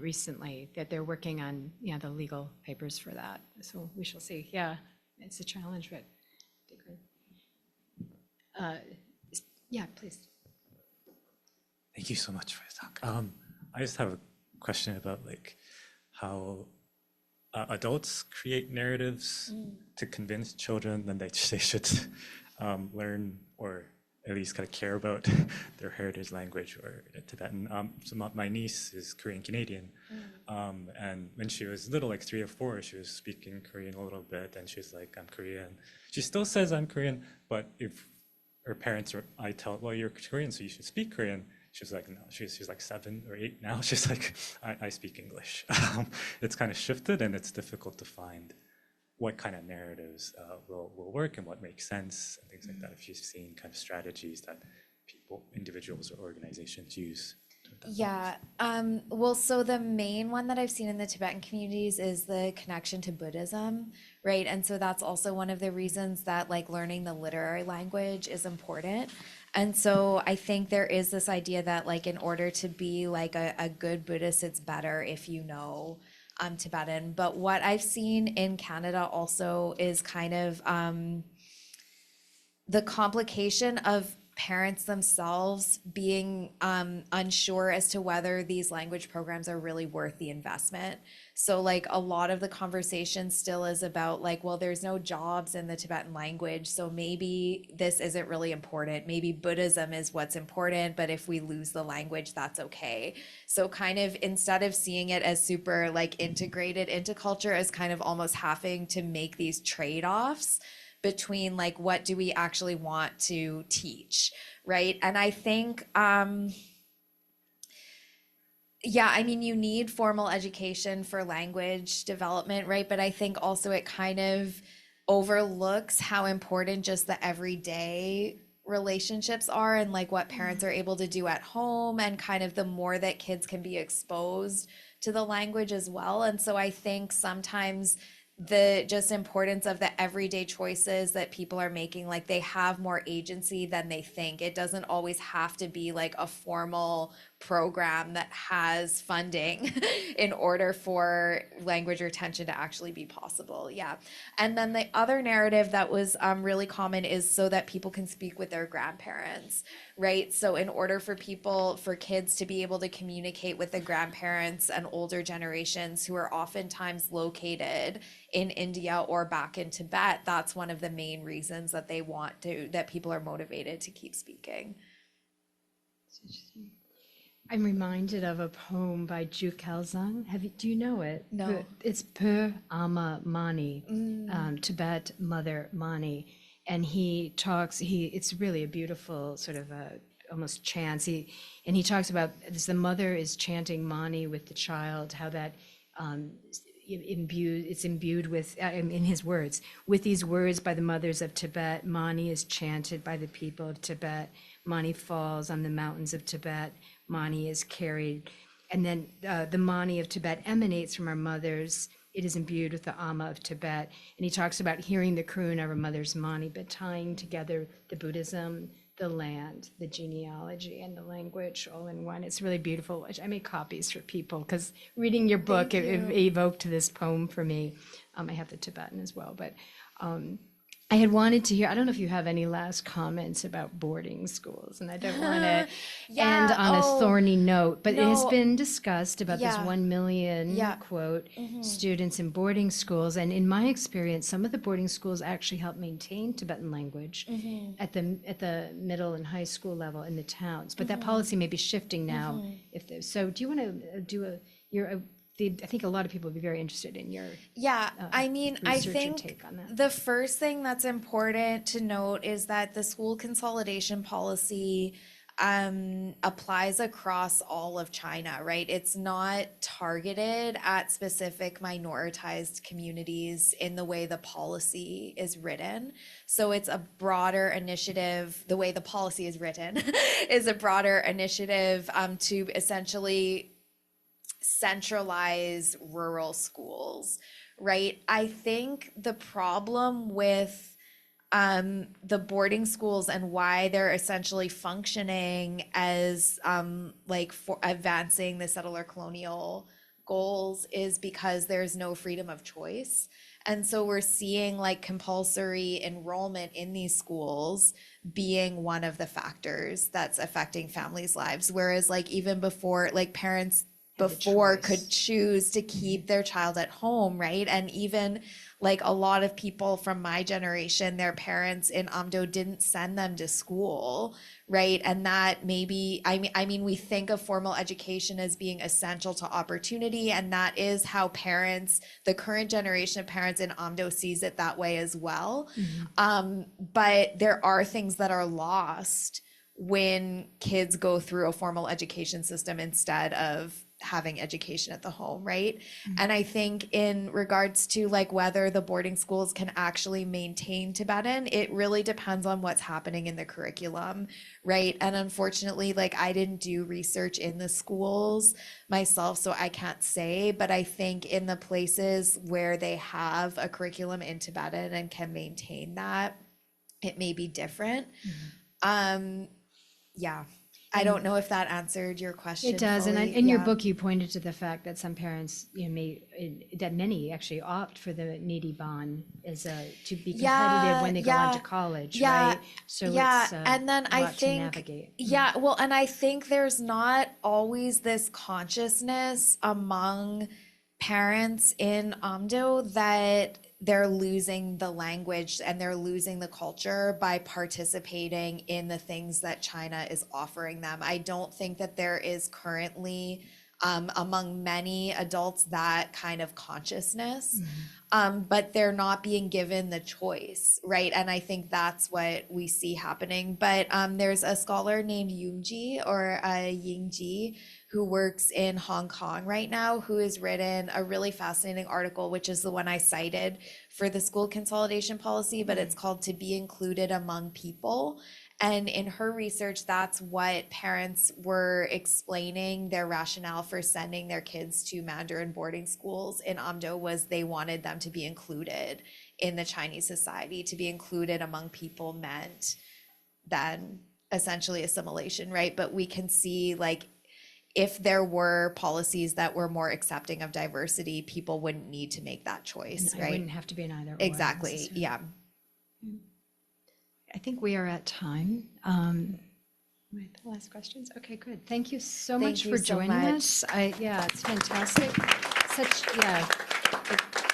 recently, that they're working on, the legal papers for that. So we shall see. Yeah, it's a challenge, but yeah, please. Thank you so much for the talk. I just have a question about like how adults create narratives to convince children that they should learn, or at least kind of care about their heritage language or Tibetan. So my niece is Korean Canadian, and when she was little, like 3 or 4, she was speaking Korean a little bit, and she's like, I'm Korean. She still says I'm Korean, but if her parents or I tell, well, you're Korean, so you should speak Korean. She's like, no, she's like 7 or 8 now. She's like, I speak English. It's kind of shifted, and it's difficult to find what kind of narratives will work and what makes sense and things like that. If you've seen kind of strategies that people, individuals or organizations use. Yeah, well, so the main one that I've seen in the Tibetan communities is the connection to Buddhism, right? And so that's also one of the reasons that like learning the literary language is important. And so I think there is this idea that like in order to be like a good Buddhist, it's better if you know Tibetan. But what I've seen in Canada also is kind of the complication of parents themselves being unsure as to whether these language programs are really worth the investment. So like a lot of the conversation still is about like, well, there's no jobs in the Tibetan language, so maybe this isn't really important. Maybe Buddhism is what's important, but if we lose the language, that's okay. So kind of instead of seeing it as super like integrated into culture, as kind of almost having to make these trade-offs between like what do we actually want to teach, right? And I think yeah, I mean, you need formal education for language development, right? But I think also it kind of overlooks how important just the everyday relationships are, and like what parents are able to do at home, and kind of the more that kids can be exposed to the language as well. And so I think sometimes the just importance of the everyday choices that people are making, like they have more agency than they think. It doesn't always have to be like a formal program that has funding in order for language retention to actually be possible. Yeah. And then the other narrative that was really common is so that people can speak with their grandparents, right? So in order for kids to be able to communicate with the grandparents and older generations who are oftentimes located in India or back in Tibet, that's one of the main reasons that that people are motivated to keep speaking. I'm reminded of a poem by Ju Kalzang. Do you know it? No. It's Per Ama Mani, Tibet Mother Mani. And it's really a beautiful sort of almost chants. He talks about this, the mother is chanting Mani with the child, how that it's imbued with, in his words, with these words by the mothers of Tibet, Mani is chanted by the people of Tibet, Mani falls on the mountains of Tibet, Mani is carried. And then the Mani of Tibet emanates from our mothers. It is imbued with the Amma of Tibet. And he talks about hearing the croon of our mother's Mani, but tying together the Buddhism, the land, the genealogy, and the language all in one. It's really beautiful. I made copies for people because reading your book, it evoked this poem for me. I have the Tibetan as well, but I had wanted to hear, I don't know if you have any last comments about boarding schools, and I don't want to end on a thorny note, but it has been discussed about this 1 million, quote, students in boarding schools. And in my experience, some of the boarding schools actually help maintain Tibetan language at the middle and high school level in the towns. But that policy may be shifting now. So do you want to do I think a lot of people would be very interested in your I mean, I think take on that. the first thing that's important to note is that the school consolidation policy applies across all of China, right? It's not targeted at specific minoritized communities in the way the policy is written. So it's a broader initiative. The way the policy is written is a broader initiative to essentially centralize rural schools, right? I think the problem with the boarding schools and why they're essentially functioning as like for advancing the settler colonial goals is because there's no freedom of choice. And so we're seeing like compulsory enrollment in these schools being one of the factors that's affecting families' lives. Whereas like even before, like parents before could choose to keep their child at home, right? And even like a lot of people from my generation, their parents in Amdo didn't send them to school, right? And that maybe, I mean, we think of formal education as being essential to opportunity, and that is how parents, the current generation of parents in Amdo sees it that way as well. But there are things that are lost when kids go through a formal education system instead of having education at the home, right? And I think in regards to like whether the boarding schools can actually maintain Tibetan, it really depends on what's happening in the curriculum, right? And unfortunately, like I didn't do research in the schools myself, so I can't say, but I think in the places where they have a curriculum in Tibetan and can maintain that, it may be different. Yeah. I don't know if that answered your question. It does, and fully. in your Yeah. book, you pointed to the fact that some parents, that many actually opt for the needy bond as to be competitive when they go on to college, right? So it's and then a I lot to think, navigate. well, and I think there's not always this consciousness among parents in Amdo that they're losing the language and they're losing the culture by participating in the things that China is offering them. I don't think that there is currently among many adults that kind of consciousness, but they're not being given the choice, right? And I think that's what we see happening. But there's a scholar named Yingji Yingji who works in Hong Kong right now, who has written a really fascinating article, which is the one I cited for the school consolidation policy, but it's called To Be Included Among People. And in her research, that's what parents were explaining their rationale for sending their kids to Mandarin boarding schools in Amdo was they wanted them to be included in the Chinese society. To be included among people meant then essentially assimilation, right? But we can see, like, if there were policies that were more accepting of diversity, people wouldn't need to make that choice, And right? it wouldn't have to be an either or. Exactly, necessarily. yeah. I think we are at time. Right, the last questions? Okay, good. Thank you so Thank much you for so joining much. us. Yeah, it's fantastic.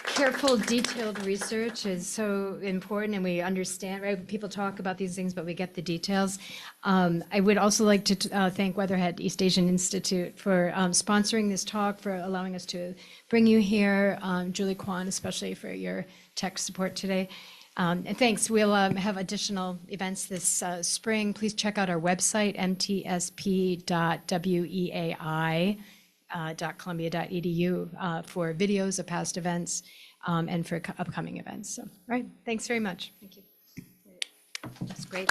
Careful, detailed research is so important, and we understand, right? People talk about these things, but we get the details. I would also like to thank Weatherhead East Asian Institute for sponsoring this talk, for allowing us to bring you here. Julie Kwan, especially for your tech support today. And thanks. We'll have additional events this spring. Please check out our website, mtsp.weai.columbia.edu for videos of past events and for upcoming events. So, all right. Thanks very much. Thank you. That's great.